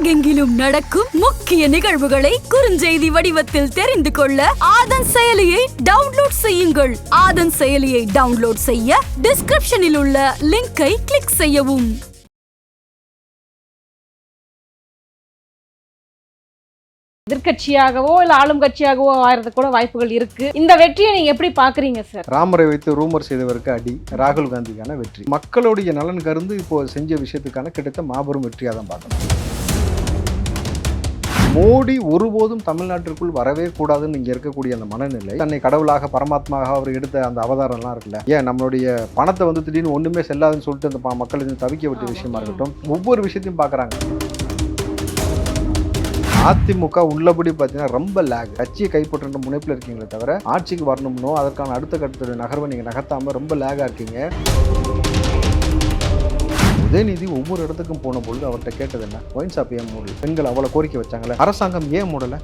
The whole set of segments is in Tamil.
உலகெங்கிலும் நடக்கும் முக்கிய நிகழ்வுகளை குறுஞ்செய்தி வடிவத்தில் தெரிந்து கொள்ள ஆதன் செயலியை டவுன்லோட் செய்யுங்கள். ஆதன் செயலியை டவுன்லோட் செய்ய டிஸ்கிரிப்ஷனில் உள்ள லிங்கை கிளிக் செய்யவும். எதிர்கட்சியாகவோ இல்ல ஆளும் கட்சியாகவோ ஆயிரத்துக்கு கூட வாய்ப்புகள் இருக்கு. இந்த வெற்றியை நீங்க எப்படி பாக்குறீங்க சார்? ராமரை வைத்து ரூமர் செய்தவருக்கு அடி, ராகுல் காந்திக்கான வெற்றி. மக்களுடைய நலன் கருந்து இப்போ செஞ்ச விஷயத்துக்கான கிடைத்த மாபெரும் வெற்றியாக தான் பார்க்கணும். மோடி ஒருபோதும் தமிழ்நாட்டிற்குள் வரவே கூடாதுன்னு இங்கே இருக்கக்கூடிய அந்த மனநிலை, தன்னை கடவுளாக பரமாத்மாக அவர் எடுத்த அந்த அவதாரம்லாம் இருக்குல்ல, ஏன் நம்மளுடைய பணத்தை வந்து திடீர்னு ஒன்றுமே செல்லாதுன்னு சொல்லிட்டு அந்த மக்கள் தவிக்க விட்ட விஷயமா இருக்கட்டும், ஒவ்வொரு விஷயத்தையும் பார்க்குறாங்க. அதிமுக உள்ளபடி பார்த்தீங்கன்னா ரொம்ப லேக், கட்சியை கைப்பற்ற முனைப்பில் இருக்கீங்களே தவிர ஆட்சிக்கு வரணும்னோ அதற்கான அடுத்த கட்டத்துடைய நகர்வை நீங்கள் நகர்த்தாமல் ரொம்ப லேகாக இருக்கீங்க. உதயநிதி ஒவ்வொரு இடத்துக்கும் போன பொழுது அவர்கிட்ட கேட்டது என்ன, ஒயின் ஷாப் ஏன் மூடல, பெண்கள் அவ்வளோ கோரிக்கை வச்சாங்களே, அரசாங்கம் ஏன் மூடலை?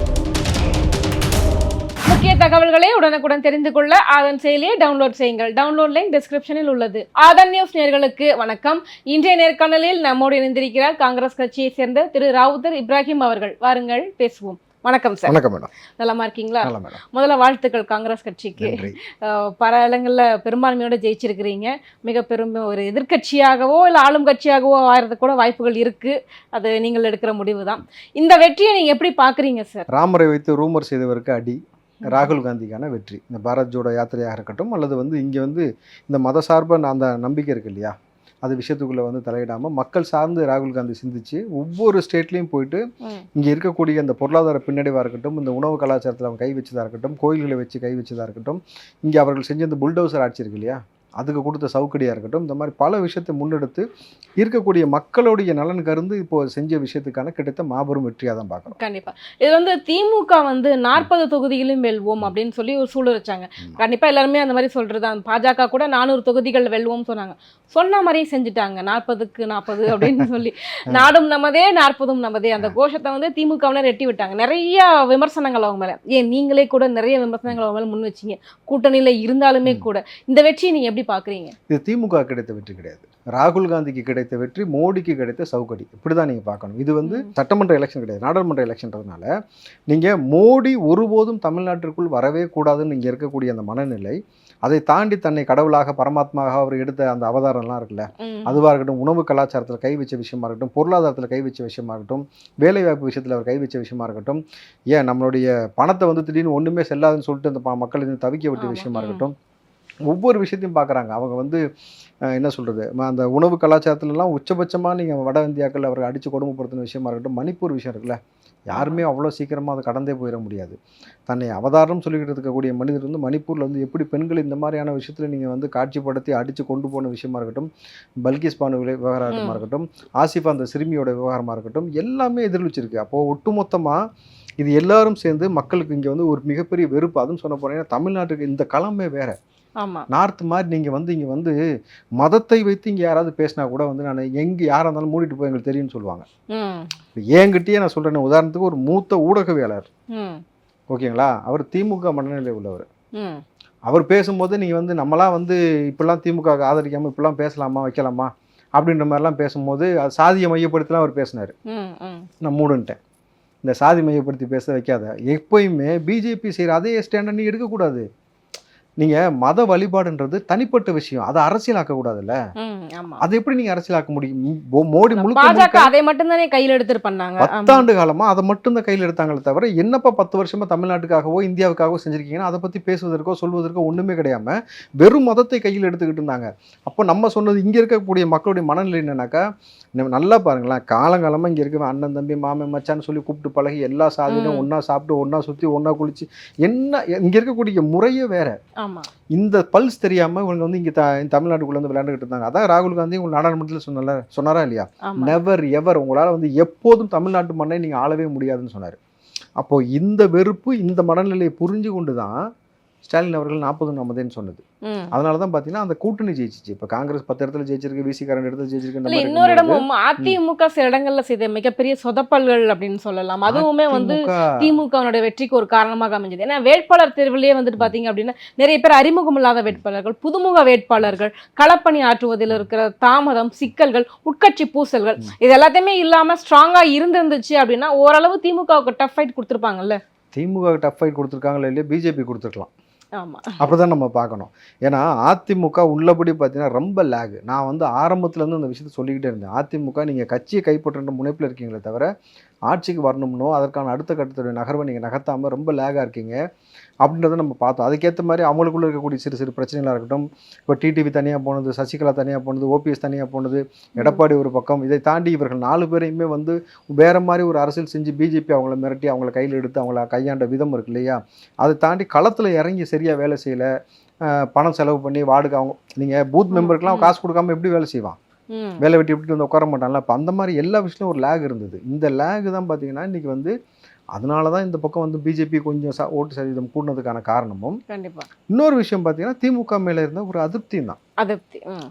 முக்கிய தகவல்களை உடனுக்குடன் தெரிந்து கொள்ள ஆதன் செயலியை டவுன்லோட் செய்யுங்கள். டவுன்லோட் லிங்க் டிஸ்கிரிப்ஷனில் உள்ளது. ஆதன் நியூஸ் நேயர்களுக்கு வணக்கம். இன்றைய நேர்காணலில் நம்மோடு இணைந்திருக்கிறார் காங்கிரஸ் கட்சியை சேர்ந்த திரு ராவுத்தர் இப்ராஹிம் அவர்கள். வாருங்கள் பேசுவோம். வணக்கம் சார். வணக்கம் மேடம். நலமா இருக்கீங்களா? மேடம். முதல்ல வாழ்த்துக்கள் காங்கிரஸ் கட்சிக்கு. பல இடங்கள்ல பெரும்பான்மையோட ஜெயிச்சிருக்கிறீங்க. மிக பெரும் ஒரு எதிர்கட்சியாகவோ இல்ல ஆளும் கட்சியாகவோ ஆயிரத்துக்கு கூட வாய்ப்புகள் இருக்கு. அது நீங்கள் எடுக்கிற முடிவு தான். இந்த வெற்றியை நீங்க எப்படி பாக்குறீங்க சார்? ராமரை வைத்து ரூமர் செய்தவருக்கு அடி, ராகுல் காந்திக்கான வெற்றி. இந்த பாரத் ஜோடோ யாத்திரையாக இருக்கட்டும், அல்லது வந்து இங்கே வந்து இந்த மத சார்பு அந்த நம்பிக்கை இருக்கு இல்லையா, அது விஷயத்துக்குள்ளே வந்து தலையிடாமல் மக்கள் சார்ந்து ராகுல் காந்தி சிந்திச்சு ஒவ்வொரு ஸ்டேட்லேயும் போயிட்டு இங்கே இருக்கக்கூடிய அந்த பொருளாதார பின்னடைவாக இருக்கட்டும், இந்த உணவு கலாச்சாரத்தில் அவங்க கை வச்சதாக இருக்கட்டும், கோயில்களை வச்சு கை வச்சதாக இருக்கட்டும், இங்கே அவர்கள் செஞ்ச இந்த புல்டோசர் ஆட்சி இருக்கு இல்லையா, அதுக்கு கொடுத்த சவுக்கடியாக இருக்கட்டும், இந்த மாதிரி பல விஷயத்தை முன்னெடுத்து இருக்கக்கூடிய மக்களுடைய நலன் கருந்து இப்போ செஞ்ச விஷயத்துக்கான கிடைத்த மாபெரும் வெற்றியாக தான் பார்க்குறோம். கண்டிப்பா இது வந்து திமுக வந்து 40 தொகுதிகளும் வெல்வோம் அப்படின்னு சொல்லி ஒரு சூழல் வச்சாங்க. கண்டிப்பா எல்லாருமே அந்த மாதிரி சொல்றது. பாஜக கூட 400 தொகுதிகள் வெல்வோம் சொன்னாங்க. சொன்ன மாதிரியே செஞ்சுட்டாங்க. 40க்கு 40 அப்படின்னு சொல்லி நாடும் நமதே 40ம் நமதே அந்த கோஷத்தை வந்து திமுகவினர் எட்டி விட்டாங்க. நிறைய விமர்சனங்கள் அவங்க மேல, ஏன் நீங்களே கூட நிறைய விமர்சனங்கள் அவங்க மேல முன் வச்சிங்க, கூட்டணியில இருந்தாலுமே கூட. இந்த வெற்றியை நீங்க எப்படி பாக்குறீங்க? இது திமுக கிடைத்த வெற்றி கிடையாது, ராகுல் காந்திக்கு கிடைத்த வெற்றி, மோடிக்கு கிடைத்த சவுக்கடி. இப்படிதான் நீங்க பார்க்கணும். இது வந்து சட்டமன்ற எலெக்ஷன் கிடையாது, நாடாளுமன்ற எலெக்ஷன்றதுனால நீங்க மோடி ஒருபோதும் தமிழ்நாட்டிற்குள் வரவே கூடாதுன்னு இங்க இருக்கக்கூடிய அந்த மனநிலை, அதை தாண்டி தன்னை கடவுளாக பரமாத்மாக அவர் எடுத்த அந்த அவதாரம்லாம் இருக்குல்ல, அதுவாக இருக்கட்டும், உணவு கலாச்சாரத்தில் கை வச்ச விஷயமா இருக்கட்டும், பொருளாதாரத்தில் கை வச்ச விஷயமா இருக்கட்டும், வேலைவாய்ப்பு விஷயத்தில் அவர் கை வச்ச விஷயமா இருக்கட்டும், ஏன் நம்மளுடைய பணத்தை வந்து திடீர்னு ஒன்றுமே செல்லாதுன்னு சொல்லிட்டு அந்த மக்கள் தவிக்க விட்ட விஷயமா இருக்கட்டும், ஒவ்வொரு விஷயத்தையும் பார்க்குறாங்க. அவங்க வந்து என்ன சொல்கிறது, அந்த உணவு கலாச்சாரத்துலலாம் உச்சபட்சமாக நீங்கள் வட இந்தியாக்கள் அவர்கள் அடித்து கொடுமைப்படுத்தின விஷயமா இருக்கட்டும், மணிப்பூர் விஷயம் இருக்குல்ல, யாருமே அவ்வளோ சீக்கிரமாக அதை கடந்தே போயிட முடியாது. தன்னை அவதாரம் சொல்லிக்கிட்டு இருக்கக்கூடிய மனிதர் வந்து மணிப்பூரில் வந்து எப்படி பெண்கள் இந்த மாதிரியான விஷயத்தில் நீங்கள் வந்து காட்சிப்படுத்தி அடித்து கொண்டு போன விஷயமா இருக்கட்டும், பல்கிஸ் பானு விவகாரமாக இருக்கட்டும், ஆசிஃபா அந்த சிறுமியோட விவகாரமாக இருக்கட்டும், எல்லாமே எதிரொலிச்சிருக்கு. அப்போது ஒட்டுமொத்தமாக இது எல்லாரும் சேர்ந்து மக்களுக்கு இங்கே வந்து ஒரு மிகப்பெரிய வெறுப்பு. அதுவும் சொன்ன போனீங்கன்னா தமிழ்நாட்டுக்கு இந்த களமே வேறு. நார்த் மாதிரி நீங்கள் வந்து இங்கே வந்து மதத்தை வைத்து இங்கே யாராவது பேசினா கூட வந்து நான் எங்கே யாராக இருந்தாலும் மூடிட்டு போய் எங்களுக்கு தெரியும்னு சொல்லுவாங்க. என்கிட்டயே நான் சொல்கிறேன், உதாரணத்துக்கு ஒரு மூத்த ஊடகவியலாளர், ஓகேங்களா, அவர் திமுக மனநிலை உள்ளவர். அவர் பேசும்போது நீங்கள் வந்து நம்மளாம் வந்து இப்படிலாம் திமுக ஆதரிக்காமல் இப்படிலாம் பேசலாமா வைக்கலாமா அப்படின்ற மாதிரிலாம் பேசும்போது அது சாதியை மையப்படுத்திலாம் அவர் பேசினார். நான் மூடுன்ட்டேன். இந்த சாதி மையப்படுத்தி பேச வைக்காத. எப்பயுமே பிஜேபி செய்கிற அதே ஸ்டாண்டர்ட் நீ எடுக்கக்கூடாது. நீங்கள் மத வழிபாடுன்றது தனிப்பட்ட விஷயம், அதை அரசியலாக்க கூடாதுல்ல. அது எப்படி நீங்க அரசியலாக்க முடியும்? மோடி முழுக்க அதை மட்டும் தானே கையில் எடுத்து பண்ணாங்க. 10 ஆண்டு காலமா அதை மட்டும் தான் கையில் எடுத்தாங்களே தவிர என்னப்பா 10 வருஷமா தமிழ்நாட்டுக்காகவோ இந்தியாவுக்காகவோ செஞ்சிருக்கீங்கன்னா அதை பத்தி பேசுவதற்கோ சொல்வதற்கோ ஒண்ணுமே கிடையாம வெறும் மதத்தை கையில் எடுத்துக்கிட்டு இருந்தாங்க. அப்போ நம்ம சொன்னது இங்க இருக்கக்கூடிய மக்களுடைய மனநிலை என்னன்னாக்கா, நல்லா பாருங்களேன், காலங்காலமா இங்க இருக்க அண்ணன் தம்பி மாமன் மச்சான்னு சொல்லி கூப்பிட்டு பழகி எல்லா சாதியிலும் ஒன்னா சாப்பிட்டு ஒன்னா சுத்தி ஒன்னா குளிச்சு என்ன இங்க இருக்கக்கூடிய முறையே வேற. இந்த பல்ஸ் தெரியாம இவங்க வந்து இங்க தமிழ்நாட்டுக்குள்ள வந்து விளையாண்டுகிட்டு இருந்தாங்க. அதான் ராகுல் காந்தி உங்க நாடாளுமன்றத்தில் சொன்னாரா இல்லையா, நெவர் எவர் உங்களால வந்து எப்போதும் தமிழ்நாட்டு மண்ணை நீங்க ஆளவே முடியாதுன்னு சொன்னாரு. அப்போ இந்த வெறுப்பு இந்த மனநிலையை புரிஞ்சு கொண்டுதான் ஸ்டாலின் அவர்கள் 40 நமதேன்னு சொன்னது. அதனால தான் பார்த்தீங்கன்னா அந்த கூட்டணி ஜெயிச்சிச்சு. இப்போ காங்கிரஸ் 10 இடத்துல ஜெயிச்சிருக்கு, விசிக 2 இடத்துல ஜெயிச்சிருக்கு. இன்னொரு இடமும் அதிமுக சில இடங்கள்ல செய்த மிகப்பெரிய சொதப்பல்கள் அப்படின்னு சொல்லலாம். அதுவுமே வந்து திமுகவுடைய வெற்றிக்கு ஒரு காரணமாக அமைஞ்சது. ஏன்னா வேட்பாளர் தேர்விலேயே வந்துட்டு பாத்தீங்க அப்படின்னா நிறைய பேர் அறிமுகம் இல்லாத வேட்பாளர்கள், புதுமுக வேட்பாளர்கள், களப்பணி ஆற்றுவதில் இருக்கிற தாமதம், சிக்கல்கள், உட்கட்சி பூசல்கள், இது எல்லாத்தையுமே இல்லாம ஸ்ட்ராங்கா இருந்துச்சு அப்படின்னா ஓரளவு திமுகவுக்கு டஃப் ஃபைட் கொடுத்துருப்பாங்கல்ல. திமுக டஃப் ஃபைட் கொடுத்துருக்காங்களா இல்லையா, பிஜேபி கொடுத்துருக்கலாம். ஆமா, அப்படிதான் நம்ம பார்க்கணும். ஏன்னா அதிமுக உள்ளபடி பார்த்தீங்கன்னா ரொம்ப லேக். நான் வந்து ஆரம்பத்துலேருந்து அந்த விஷயத்தை சொல்லிக்கிட்டே இருந்தேன். அதிமுக நீங்கள் கட்சியை கைப்பற்றுற முனைப்பில் இருக்கீங்களே தவிர ஆட்சிக்கு வரணும்னோ அதற்கான அடுத்த கட்டத்துடைய நகர்வை நீங்கள் நகர்த்தாமல் ரொம்ப லேகாக இருக்கீங்க அப்படின்றத நம்ம பார்த்தோம். அதுக்கேற்ற மாதிரி அவங்களுக்குள்ளே இருக்கக்கூடிய சிறு சிறு பிரச்சனைகளாக இருக்கட்டும். இப்போ டிடிவி தனியாக போனது, சசிகலா தனியாக போனது, ஓபிஎஸ் தனியாக போனது, எடப்பாடி ஒரு பக்கம். இதை தாண்டி இவர்கள் 4 பேரையுமே வந்து வேறு மாதிரி ஒரு அரசியல் செஞ்சு பிஜேபி அவங்கள மிரட்டி அவங்கள கையில் எடுத்து அவங்கள கையாண்ட விதம் இருக்கு இல்லையா. அதை தாண்டி களத்தில் இறங்கி சரியாக வேலை செய்யலை, பணம் செலவு பண்ணி வார்டுக்கு அவங்க நீங்கள் பூத் மெம்பருக்குலாம் காசு கொடுக்காம எப்படி வேலை செய்வான், வேலை வெட்டி விட்டு வந்து உட்கார மாட்டான்ல. அப்போ அந்த மாதிரி எல்லா விஷயத்துலையும் ஒரு லேக் இருந்தது. இந்த லேக் தான் பார்த்தீங்கன்னா இன்றைக்கி வந்து அதனால தான் இந்த பக்கம் வந்து பிஜேபி கொஞ்சம் ஓட்டு சதவீதம் கூட்டினதுக்கான காரணமும். கண்டிப்பா இன்னொரு விஷயம் பார்த்தீங்கன்னா திமுக மேலே இருந்த ஒரு அதிருப்தி தான்.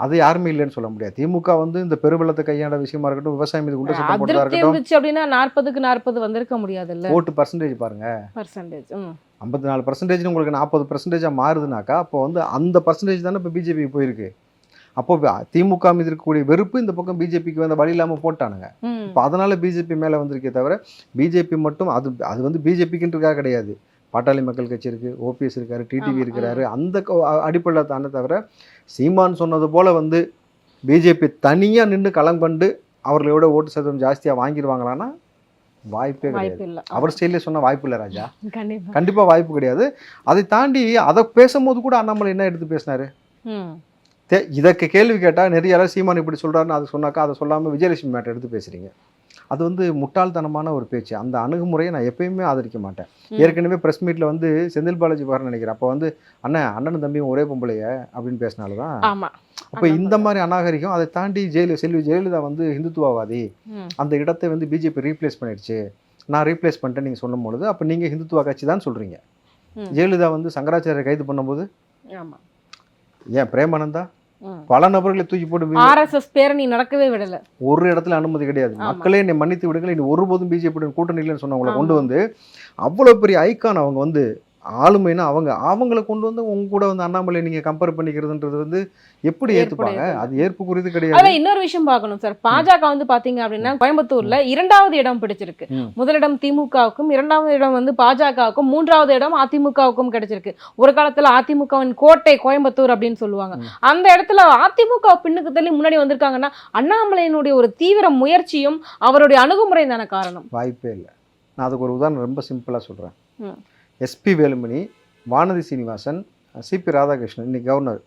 அது யாருமே இல்லைன்னு சொல்ல முடியாது. திமுக வந்து இந்த பெருவெள்ளத்தை கையாண்ட விஷயமா இருக்கட்டும், விவசாயம் மீது குண்ட சட்டம் போட்டதா இருக்கட்டும் அப்படின்னா 40க்கு 40 வந்திருக்க முடியாதுல்ல. ஓட்டு பர்சன்டேஜ் பாருங்க, 54% உங்களுக்கு 40% மாறுதுனாக்கா அப்போ வந்து அந்த பர்சன்டேஜ் தானே இப்போ பிஜேபிக்கு போயிருக்கு. அப்போ திமுக மீது இருக்கக்கூடிய வெறுப்பு இந்த பக்கம் பிஜேபிக்கு வந்து வழி இல்லாமல் போட்டானுங்க. இப்போ அதனால பிஜேபி மேலே வந்திருக்கே தவிர பிஜேபி மட்டும் அது வந்து பிஜேபிக்குன்றதுக்காக கிடையாது. பாட்டாளி மக்கள் கட்சி இருக்குது, ஓபிஎஸ் இருக்காரு, டிடிவி இருக்கிறாரு, அந்த அடிப்படையில் தானே தவிர சீமான் சொன்னது போல் வந்து பிஜேபி தனியாக நின்று களம் கண்டு அவர்களோட ஓட்டு சதவீதம் ஜாஸ்தியாக வாங்கிடுவாங்களான்னா வாய்ப்பே கிடையாது. அவர் ஸ்டைலே சொன்ன வாய்ப்பு இல்லை ராஜா, கண்டிப்பாக வாய்ப்பு கிடையாது. அதை தாண்டி அதை பேசும்போது கூட அண்ணாமலை என்ன எடுத்து பேசினாரு, இதற்கு கேள்வி கேட்டால் நிறைய யாராவது சீமான் இப்படி சொல்கிறாருன்னு அதை சொன்னாக்கா அதை சொல்லாமல் விஜயலட்சுமி மேட்டை எடுத்து பேசுகிறீங்க. அது வந்து முட்டாள்தனமான ஒரு பேச்சு. அந்த அணுகுமுறையை நான் எப்பயுமே ஆதரிக்க மாட்டேன். ஏற்கனவே ப்ரெஸ் மீட்டில் வந்து செந்தில் பாலாஜி பாருன்னு நினைக்கிறேன். அப்போ வந்து அண்ணனும் தம்பியும் ஒரே பொம்பளைய அப்படின்னு பேசினால்தான். அப்போ இந்த மாதிரி அநாகரிகம். அதை தாண்டி செல்வி ஜெயலலிதா வந்து ஹிந்துத்துவவாதி, அந்த இடத்தை வந்து பிஜேபி ரீப்ளேஸ் பண்ணிடுச்சு, நான் ரீப்ளேஸ் பண்ணிட்டேன் நீங்கள் சொல்லும் பொழுது அப்போ நீங்கள் ஹிந்துத்துவ கட்சி தான் சொல்கிறீங்க. ஜெயலலிதா வந்து சங்கராச்சாரியை கைது பண்ணும்போது ஏன் பிரேமானந்தா பல நபர்களை தூக்கி போட்டு ஆர்எஸ்எஸ் பேரணி நடக்கவே விடல, ஒரு இடத்துல அனுமதி கிடையாது. மக்களே என்னை மன்னித்து விடுங்கள், இனி ஒருபோதும் பிஜேபி கூட்டணி இல்லைன்னு சொன்னவங்களை கொண்டு வந்து அவ்வளோ பெரிய ஐக்கான் அவங்க வந்து ஆளுமைனா அவங்கள கொண்டு வந்து உங்க கூட வந்து அண்ணாமலை நீங்க கம்பேர் பண்ணிக்கிறதுன்றது வந்து எப்படி ஏத்துப்பாங்க? அது ஏற்புக்குரியது கிடையாது. இன்னொரு விஷயம் பார்க்கணும் சார், பாஜக வந்து பாத்தீங்க அப்படின்னா கோயம்புத்தூர்ல 2வது இடம் பிடிச்சிருக்கு. முதலிடம் திமுகவுக்கும், 2வது இடம் வந்து பாஜகவுக்கும், 3வது இடம் அதிமுகவுக்கும் கிடைச்சிருக்கு. ஒரு காலத்துல அதிமுகவின் கோட்டை கோயம்புத்தூர் அப்படின்னு சொல்லுவாங்க. அந்த இடத்துல அதிமுக பின்னுக்கு தள்ளி முன்னாடி வந்திருக்காங்கன்னா அண்ணாமலையினுடைய ஒரு தீவிர முயற்சியும் அவருடைய அணுகுமுறை தானே காரணம். வாய்ப்பே இல்லை. நான் அதுக்கு ஒரு உதாரணம் ரொம்ப சிம்பிளா சொல்றேன். எஸ்பி வேலுமணி, வானதி சீனிவாசன், சிபி ராதாகிருஷ்ணன் இன்னைக்கு கவர்னர்.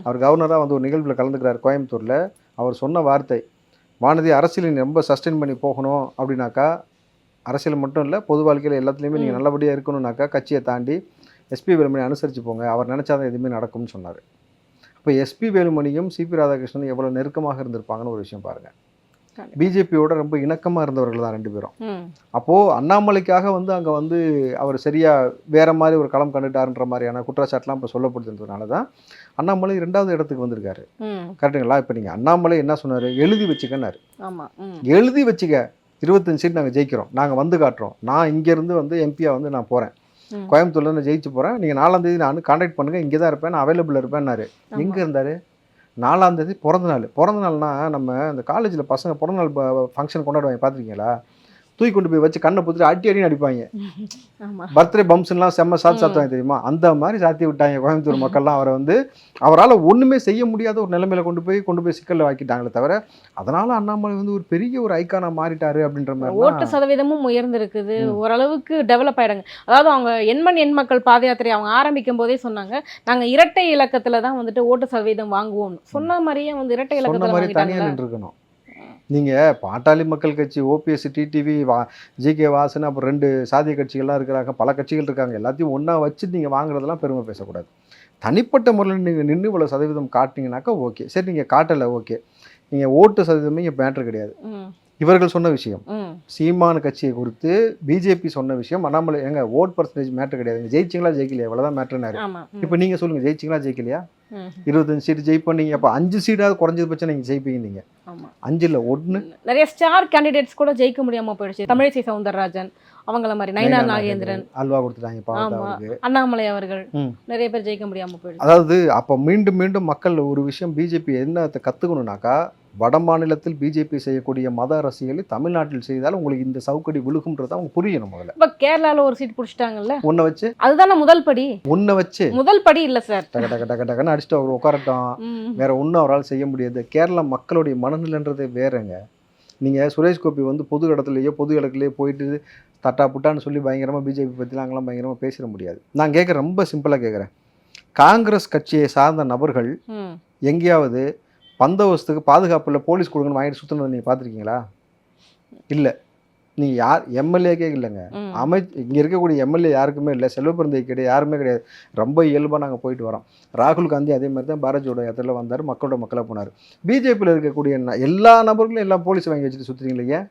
அவர் கவர்னராக வந்து ஒரு நிகழ்வில் கலந்துக்கிறார் கோயம்புத்தூரில். அவர் சொன்ன வார்த்தை, வானதி அரசியல் ரொம்ப சஸ்டெயின் பண்ணி போகணும் அப்படின்னாக்கா, அரசியல் மட்டும் இல்லை பொது வாழ்க்கையில் எல்லாத்துலேயுமே நீங்கள் நல்லபடியாக இருக்கணும்னாக்கா கட்சியை தாண்டி எஸ்பி வேலுமணி அனுசரித்து போங்க, அவர் நினச்சாதான் எதுவுமே நடக்கும்னு சொன்னார். இப்போ எஸ்பி வேலுமணியும் சிபி ராதாகிருஷ்ணனும் எவ்வளோ நெருக்கமாக இருந்திருப்பாங்கன்னு ஒரு விஷயம் பாருங்கள். பிஜேபியோட ரொம்ப இணக்கமாக இருந்தவர்கள் தான் 2 பேரும். அப்போது அண்ணாமலைக்காக வந்து அங்கே வந்து அவர் சரியாக வேற மாதிரி ஒரு களம் கண்டுட்டாருன்ற மாதிரியான குற்றச்சாட்டுலாம் இப்போ சொல்லப்படுதுன்றதுனால தான் அண்ணாமலை 2வது இடத்துக்கு வந்திருக்காரு. கரெக்டுங்களா? இப்போ நீங்கள் அண்ணாமலை என்ன சொன்னார், எழுதி வச்சுக்கன்னாரு. எழுதி வச்சுக்க, 25 சீட் நாங்கள் ஜெயிக்கிறோம், நாங்கள் வந்து காட்டுறோம், நான் இங்கேருந்து வந்து எம்பியாக வந்து நான் போகிறேன், கோயம்புத்தூர்ல நான் ஜெயிச்சு போகிறேன், நீங்கள் 4ஆம் தேதி நான் கான்டாக்ட் பண்ணுங்கள், இங்கே தான் இருப்பேன், நான் அவைலபிள் இருப்பேன்னாரு. எங்கே இருந்தார்? 4ஆம் தேதி பிறந்த நாள்னா நம்ம இந்த காலேஜில் பசங்க பிறந்த நாள் ஃபங்க்ஷன் கொண்டாடுவாங்க பார்த்துருக்கீங்களா? தூக்கி கொண்டு போய் வச்சு கண்ணை புத்துட்டு அடின்னு அடிப்பாங்க. பர்த்டே பம்ப்ஸ்லாம் செம்ம சாத்துவாங்க தெரியுமா? அந்த மாதிரி சாத்தி விட்டாங்க கோயம்புத்தூர் மக்கள்லாம். அவரை வந்து அவரால் ஒன்றுமே செய்ய முடியாத ஒரு நிலைமையில கொண்டு போய் சிக்கலில் வாக்கிட்டாங்களே தவிர அதனால அண்ணாமலை வந்து ஒரு பெரிய ஒரு ஐக்கானா மாறிட்டாரு அப்படின்ற மாதிரி. ஓட்டு சதவீதமும் உயர்ந்திருக்குது, ஓரளவுக்கு டெவலப் ஆயிடுங்க. அதாவது அவங்க எண் மக்கள் பாத யாத்திரை அவங்க ஆரம்பிக்கும் போதே சொன்னாங்க, நாங்கள் இரட்டை இலக்கத்துல தான் வந்துட்டு ஓட்டு சதவீதம் வாங்குவோம். சொன்ன மாதிரியே வந்து இரட்டை இலக்கத்துல தனியாக நின்று இருக்கணும். நீங்கள் பாட்டாளி மக்கள் கட்சி, ஓபிஎஸ், டிடிவி, ஜிகே வாசன், அப்புறம் 2 சாதிய கட்சிகள்லாம் இருக்கிறாங்க, பல கட்சிகள் இருக்காங்க, எல்லாத்தையும் ஒன்றா வச்சு நீங்கள் வாங்குறதெல்லாம் பெருமை பேசக்கூடாது. தனிப்பட்ட முறையில் நீங்கள் நின்று இவ்வளோ சதவீதம் காட்டினீங்கன்னாக்கா ஓகே, சரி நீங்கள் காட்டலை ஓகே, நீங்கள் ஓட்டு சதவீதமே இங்கே மேட்ரு கிடையாது. இவர்கள் சொன்ன விஷயம். ம். சீமான் கட்சியை குறித்து பிஜேபி சொன்ன விஷயம். அண்ணாமலை எங்க ஓட் பர்சன்டேஜ் மேட்டர் கிடையாது, ஜெயிச்சிங்களா ஜெயிக்கலையா இவ்வளவுதான் மேட்டர்னாரு. ஆமா. இப்போ நீங்க சொல்லுங்க, ஜெயிச்சிங்களா ஜெயிக்கலையா? ம். 25 சீட்டு ஜெயிப்போம் நீங்க. அப்போ 5 சீட்டாவது குறைஞ்சது பட்சம் நீங்க ஜெயிப்பீங்க. நீங்க ஆமா. 5 இல்ல 1. நிறைய ஸ்டார் கேண்டிடேட்ஸ் கூட ஜெயிக்க முடியாம போயிடுச்சு. தமிழிசை சவுந்தரராஜன் அவங்கள மாதிரி, நயினார் நாகேந்திரன், அல்வா கொடுத்துட்டாங்க பாவம் ஆமா, அவருக்கு. அண்ணாமலை அவர்கள் ம். நிறைய பேர் ஜெயிக்க முடியாம போயிடுச்சு. அதாவது அப்போ மீண்டும் மீண்டும் மக்கள் ஒரு விஷயம் பிஜேபி என்ன கற்றுக்கணும்னாக்கா, வட மாநிலத்தில் பிஜேபி செய்யக்கூடிய மத அரசியலை தமிழ்நாட்டில் செய்தால் உங்களுக்கு இந்த சவுக்கடி விழுகும்ன்றதை அவங்க புரியணும். முதல்ல இப்ப கேரளால ஒரு சீட் புடிச்சிட்டாங்கல்ல, ஒன்றை வச்சு அதுதானே முதல் படி. முதல் படி இல்ல சார். டக டக டக டகன்னு அடிச்சுட்டு அவர் உட்காரட்டும், ம். வேற ஒன்றும் அவரால் செய்ய முடியாது. கேரளா மக்களுடைய மனநிலைன்றதே வேறங்க. நீங்கள் சுரேஷ் கோபி வந்து பொது இடத்துலையோ பொது இடத்துலையோ போயிட்டு தட்டா புட்டான்னு சொல்லி பயங்கரமாக பிஜேபி பற்றிலாம் அங்கெல்லாம் பயங்கரமாக பேசிட முடியாது. நான் கேட்குறேன், ரொம்ப சிம்பிளாக கேட்குறேன். காங்கிரஸ் கட்சியை சார்ந்த நபர்கள் ம். எங்கேயாவது பந்தோபஸ்துக்கு பாதுகாப்பில் போலீஸ் கொடுங்கன்னு வாங்கிட்டு சுற்றினது நீங்கள் பார்த்துருக்கீங்களா? இல்லை. நீங்கள் யார் எம்எல்ஏக்கே இல்லைங்க, ம். இங்கே இருக்கக்கூடிய எம்எல்ஏ யாருக்குமே இல்லை, செல்வப்பிரந்தை கிடையாது, யாருமே கிடையாது. ரொம்ப இயல்பாக நாங்கள் போயிட்டு வரோம். ராகுல் காந்தி அதே மாதிரி தான் பாரத் ஜோடோ யாத்திரையில் வந்தார், மக்களோட மக்களாக போனார். பிஜேபியில் இருக்கக்கூடிய எல்லா நபர்களும் எல்லாம் போலீஸ் வாங்கி வச்சுட்டு சுற்றுறீங்களே.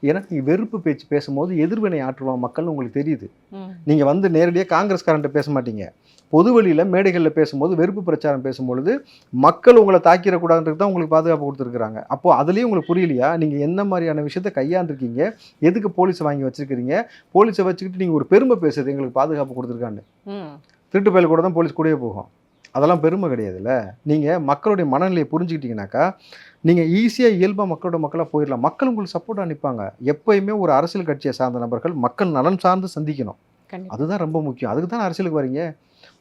ஏன்னா நீங்கள் வெறுப்பு பேச்சு பேசும்போது எதிர்வினை ஆற்றுவான் மக்கள்னு உங்களுக்கு தெரியுது. ம். நீங்கள் வந்து நேரடியாக காங்கிரஸ்காரன்ட்ட பேச மாட்டீங்க, பொது வழியில் மேடைகளில் பேசும்போது வெறுப்பு பிரச்சாரம் பேசும்பொழுது மக்கள் உங்களை தாக்கிடக்கூடாதுன்றது தான் உங்களுக்கு பாதுகாப்பு கொடுத்துருக்குறாங்க. அப்போது அதுலேயும் உங்களுக்கு புரியலையா நீங்கள் என்ன மாதிரியான விஷயத்தை கையாண்டுருக்கீங்க, எதுக்கு போலீஸை வாங்கி வச்சுருக்கிறீங்க, போலீஸை வச்சுக்கிட்டு நீங்கள் ஒரு பெருமை பேசுறது எங்களுக்கு பாதுகாப்பு கொடுத்துருக்கான்னு. ம். திருட்டு பயல் கூட தான் போலீஸ் கூடயே போகும், அதெல்லாம் பெருமை கிடையாதுல்ல. நீங்கள் மக்களுடைய மனநிலையை புரிஞ்சுக்கிட்டீங்கன்னாக்கா நீங்கள் ஈஸியாக இயல்பாக மக்களோட மக்களாக போயிடலாம். மக்கள் உங்களுக்கு சப்போர்ட்டாக நிற்பாங்க. எப்போயுமே ஒரு அரசியல் கட்சியை சார்ந்த நபர்கள் மக்கள் நலன் சார்ந்து சந்திக்கணும், கண்டிப்பா. அதுதான் ரொம்ப முக்கியம். அதுக்கு தான் அரசியலுக்கு வரீங்க.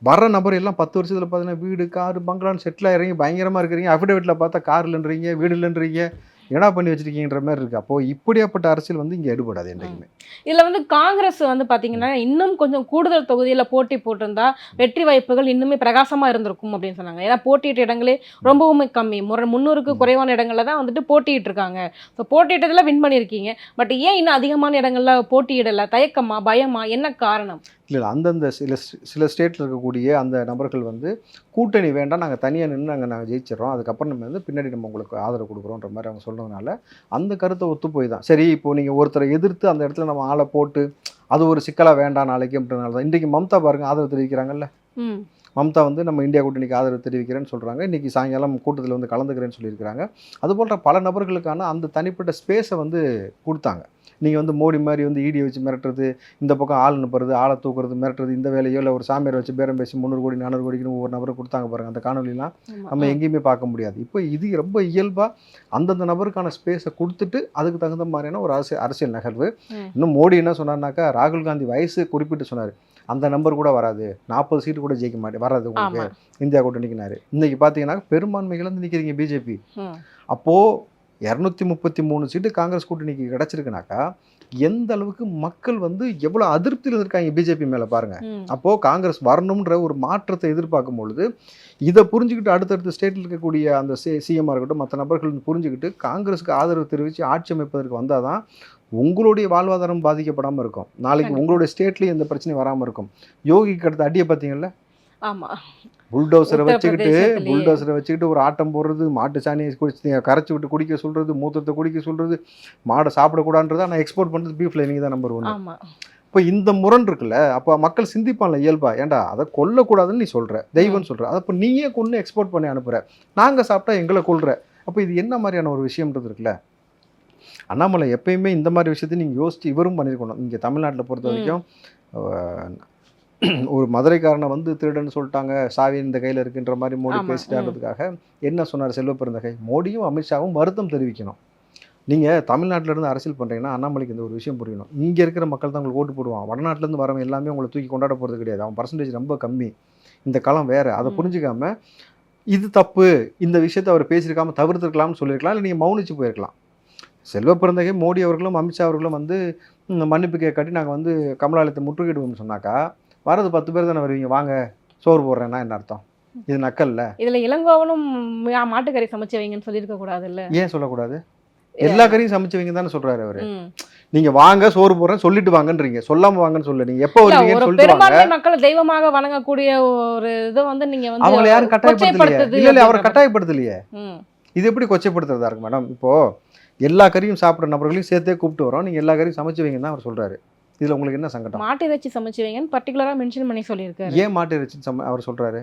வர்ற நபர் எல்லாம் 10 வருஷத்தில் பார்த்தீங்கன்னா வீடு காரு பங்களான்னு செட்டில் ஆகிறீங்க, பயங்கரமாக இருக்கிறீங்க. அஃபிடேவிட்டில் பார்த்தா கார் இல்லைன்றீங்க, வீடு இல்லைன்றீங்க, என்ன பண்ணி வச்சிருக்கீங்கன்ற மாதிரி இருக்குது. அப்போது இப்படியாப்பட்ட அரசியல் வந்து இங்கே எடுபடாது என்றைக்குமே. இதுல வந்து காங்கிரஸ் வந்து பாத்தீங்கன்னா இன்னும் கொஞ்சம் கூடுதல் தொகுதியில போட்டி போட்டிருந்தா வெற்றி வாய்ப்புகள் இன்னுமே பிரகாசமா இருந்திருக்கும் அப்படின்னு சொன்னாங்க. ஏன்னா போட்டியிட்ட இடங்களே ரொம்பவுமே கம்மி, 300க்கு குறைவான இடங்கள்ல தான் வந்துட்டு போட்டியிட்டு இருக்காங்க. ஸோ போட்டியிட்டதுல வின் பண்ணியிருக்கீங்க. பட் ஏன் இன்னும் அதிகமான இடங்கள்ல போட்டியிடல? தயக்கமா, பயமா, என்ன காரணம்? இல்லை, அந்தந்த சில ஸ்டேட்டில் இருக்கக்கூடிய அந்த நபர்கள் வந்து கூட்டணி வேண்டாம், நாங்கள் தனியாக நின்று நாங்கள் ஜெயிச்சிடறோம், அதுக்கப்புறம் நம்ம வந்து பின்னாடி நம்ம உங்களுக்கு ஆதரவு கொடுக்குறோன்ற மாதிரி அவங்க சொல்கிறதுனால அந்த கருத்தை ஒத்து போய் தான். சரி, இப்போது நீங்கள் ஒருத்தரை எதிர்த்து அந்த இடத்துல நம்ம ஆளை போட்டு அது ஒரு சிக்கலாக வேண்டாம் நாளைக்கு அப்படின்றனால தான் இன்றைக்கி மம்தா பாருங்கள் ஆதரவு தெரிவிக்கிறாங்கல்ல. மம்தா வந்து நம்ம இந்தியா கூட்டணிக்கு ஆதரவு தெரிவிக்கிறேன்னு சொல்கிறாங்க. இன்றைக்கி சாயங்காலம் கூட்டத்தில் வந்து கலந்துக்கிறேன்னு சொல்லியிருக்கிறாங்க. அதுபோன்ற பல நபர்களுக்கான அந்த தனிப்பட்ட ஸ்பேஸை வந்து கொடுத்தாங்க. நீங்கள் வந்து மோடி மாதிரி வந்து ஈடியை வச்சு மிரட்டுறது, இந்த பக்கம் ஆள் அனுப்புறது, ஆளை தூக்குறது, மிரட்டுறது, இந்த வேலையோ இல்லை ஒரு சாமியார் வச்சு பேரம் பேசி 300 கோடி 400 கோடிக்குன்னு ஒவ்வொரு நபரை கொடுத்தாங்க பாருங்கள். அந்த காணொலிலாம் நம்ம எங்கேயுமே பார்க்க முடியாது. இப்போ இது ரொம்ப இயல்பாக அந்தந்த நபருக்கான ஸ்பேஸை கொடுத்துட்டு அதுக்கு தகுந்த மாதிரியான ஒரு அரசியல் நகர்வு. இன்னும் மோடி என்ன சொன்னார்னாக்கா, ராகுல் காந்தி வயசு குறிப்பிட்டு சொன்னார், அந்த நம்பர் கூட வராது, 40 சீட்டு கூட ஜெயிக்க மாட்டேன் வராது உங்களுக்கு இந்தியா கூட்டணிக்குனாரு. இன்னைக்கு பார்த்தீங்கன்னா பெரும்பான்மைகள் வந்து நிற்கிறீங்க பிஜேபி. அப்போது 233 சீட்டு காங்கிரஸ் கூட்டணிக்கு கிடச்சிருக்குனாக்கா எந்த அளவுக்கு மக்கள் வந்து எவ்வளோ அதிருப்தியில் இருக்காங்க பிஜேபி மேலே பாருங்கள். அப்போது காங்கிரஸ் வரணுன்ற ஒரு மாற்றத்தை எதிர்பார்க்கும் பொழுது இதை புரிஞ்சுக்கிட்டு அடுத்தடுத்த ஸ்டேட்டில் இருக்கக்கூடிய அந்த சிஎம்மாக இருக்கட்டும் மற்ற நபர்கள் புரிஞ்சுக்கிட்டு காங்கிரஸுக்கு ஆதரவு தெரிவித்து ஆட்சி அமைப்பதற்கு வந்தால் தான் உங்களுடைய வாழ்வாதாரம் பாதிக்கப்படாமல் இருக்கும். நாளைக்கு உங்களுடைய ஸ்டேட்லேயும் எந்த பிரச்சனையும் வராமல் இருக்கும். யோகிக்கு அடுத்த அடியை பார்த்தீங்கல்ல, புல்டோசரை வச்சுக்கிட்டு ஒரு ஆட்டம் போடுறது, மாட்டு சாணியை கரைச்சி விட்டு குடிக்க சொல்கிறது, மூத்தத்தை குடிக்க சொல்கிறது, மாடை சாப்பிடக்கூடாதுன்றதை நான் எக்ஸ்போர்ட் பண்ணுறது பீஃப் லைனிங் தான் நம்பர் 1. இப்போ இந்த முரண் இருக்குல்ல, அப்போ மக்கள் சிந்திப்பான்ல இயல்பா, ஏன்டா அதை கொல்லக்கூடாதுன்னு நீ சொல்கிற, தெய்வம்னு சொல்கிற, அதை இப்போ நீயே கொன்று எக்ஸ்போர்ட் பண்ணி அனுப்புகிற, நாங்கள் சாப்பிட்டா எங்களை கொள்கிற, அப்போ இது என்ன மாதிரியான ஒரு விஷயம்ன்றது இருக்குல்ல. அண்ணாமலை எப்பயுமே இந்த மாதிரி விஷயத்தையும் நீங்கள் யோசிச்சு இவரும் பண்ணியிருக்கணும். இங்கே தமிழ்நாட்டில் பொறுத்த வரைக்கும் ஒரு மதுரைக்காரனை வந்து திருடன்னு சொல்லிட்டாங்க, சாவி இந்த கையில் இருக்குன்ற மாதிரி மோடி பேசிட்டான்றதுக்காக என்ன சொன்னார் செல்வப்பெருந்தகை? மோடியும் அமித்ஷாவும் வருத்தம் தெரிவிக்கணும். நீங்கள் தமிழ்நாட்டிலேருந்து அரசியல் பண்ணுறீங்கன்னா அண்ணாமலைக்கு இந்த ஒரு விஷயம் புரியணும். இங்கே இருக்கிற மக்கள் தான் உங்களுக்கு ஓட்டு போடுவான், வடநாட்டிலேருந்து வரவங்க எல்லாமே உங்களை தூக்கி கொண்டாட போகிறது கிடையாது. அவன் பர்சன்டேஜ் ரொம்ப கம்மி, இந்த காலம் வேறு. அதை புரிஞ்சுக்காமல் இது தப்பு, இந்த விஷயத்தை அவர் பேசியிருக்காமல் தவிர்த்துருக்கலாம்னு சொல்லியிருக்கலாம், இல்லை நீங்கள் மௌனிச்சு போயிருக்கலாம். செல்வப்பெருந்தகை மோடி அவர்களும் அமித்ஷா அவர்களும் வந்து மன்னிப்பு கேட்காட்டி நாங்கள் வந்து கமலாலயத்தை முற்றுகையிடுவோம்னு சொன்னாக்கா வரது 10 பேர் தானே வருவீங்க, வாங்க சோறு போடுறேன்னா என்ன அர்த்தம்? இது நக்கல்ல. இதில் இளங்கோவனும் மாட்டுக்கறி சமைச்சு வைங்கன்னு சொல்லியிருக்க கூடாது இல்லை? ஏன் சொல்லக்கூடாது? எல்லா கறியும் சமைச்சு வைங்க தானே சொல்றாரு அவரு. நீங்க வாங்க சோறு போடுறேன் சொல்லிட்டு வாங்கன்றீங்க, சொல்லாம வாங்கன்னு சொல்ல. நீங்க எப்போ வருவீங்கன்னு சொல்லிட்டு வாங்க. மக்கள் தெய்வமாக வணங்கக்கூடிய ஒரு இதை வந்து நீங்க வந்து அவங்களை யாரும் கட்டாயப்படுத்தலையே. இல்ல அவரை கட்டாயப்படுத்தலையே. இது எப்படி கொச்சைப்படுத்துறதா இருக்கு மேடம்? இப்போ எல்லா கறியும் சாப்பிட்ற நபர்களையும் சேர்த்தே கூப்பிட்டு வரோம், நீங்கள் எல்லா கறியும் சமைச்சு வைங்கன்னு தான் அவர் சொல்கிறாரு. இதில் உங்களுக்கு என்ன சங்கடம்? மாட்டு இறைச்சி சமைச்சு வைங்கன்னு பர்டிகுலராக மென்ஷன் பண்ணி சொல்லியிருக்காரு. ஏன் மாட்டு இறைச்சி அவர் சொல்கிறாரு?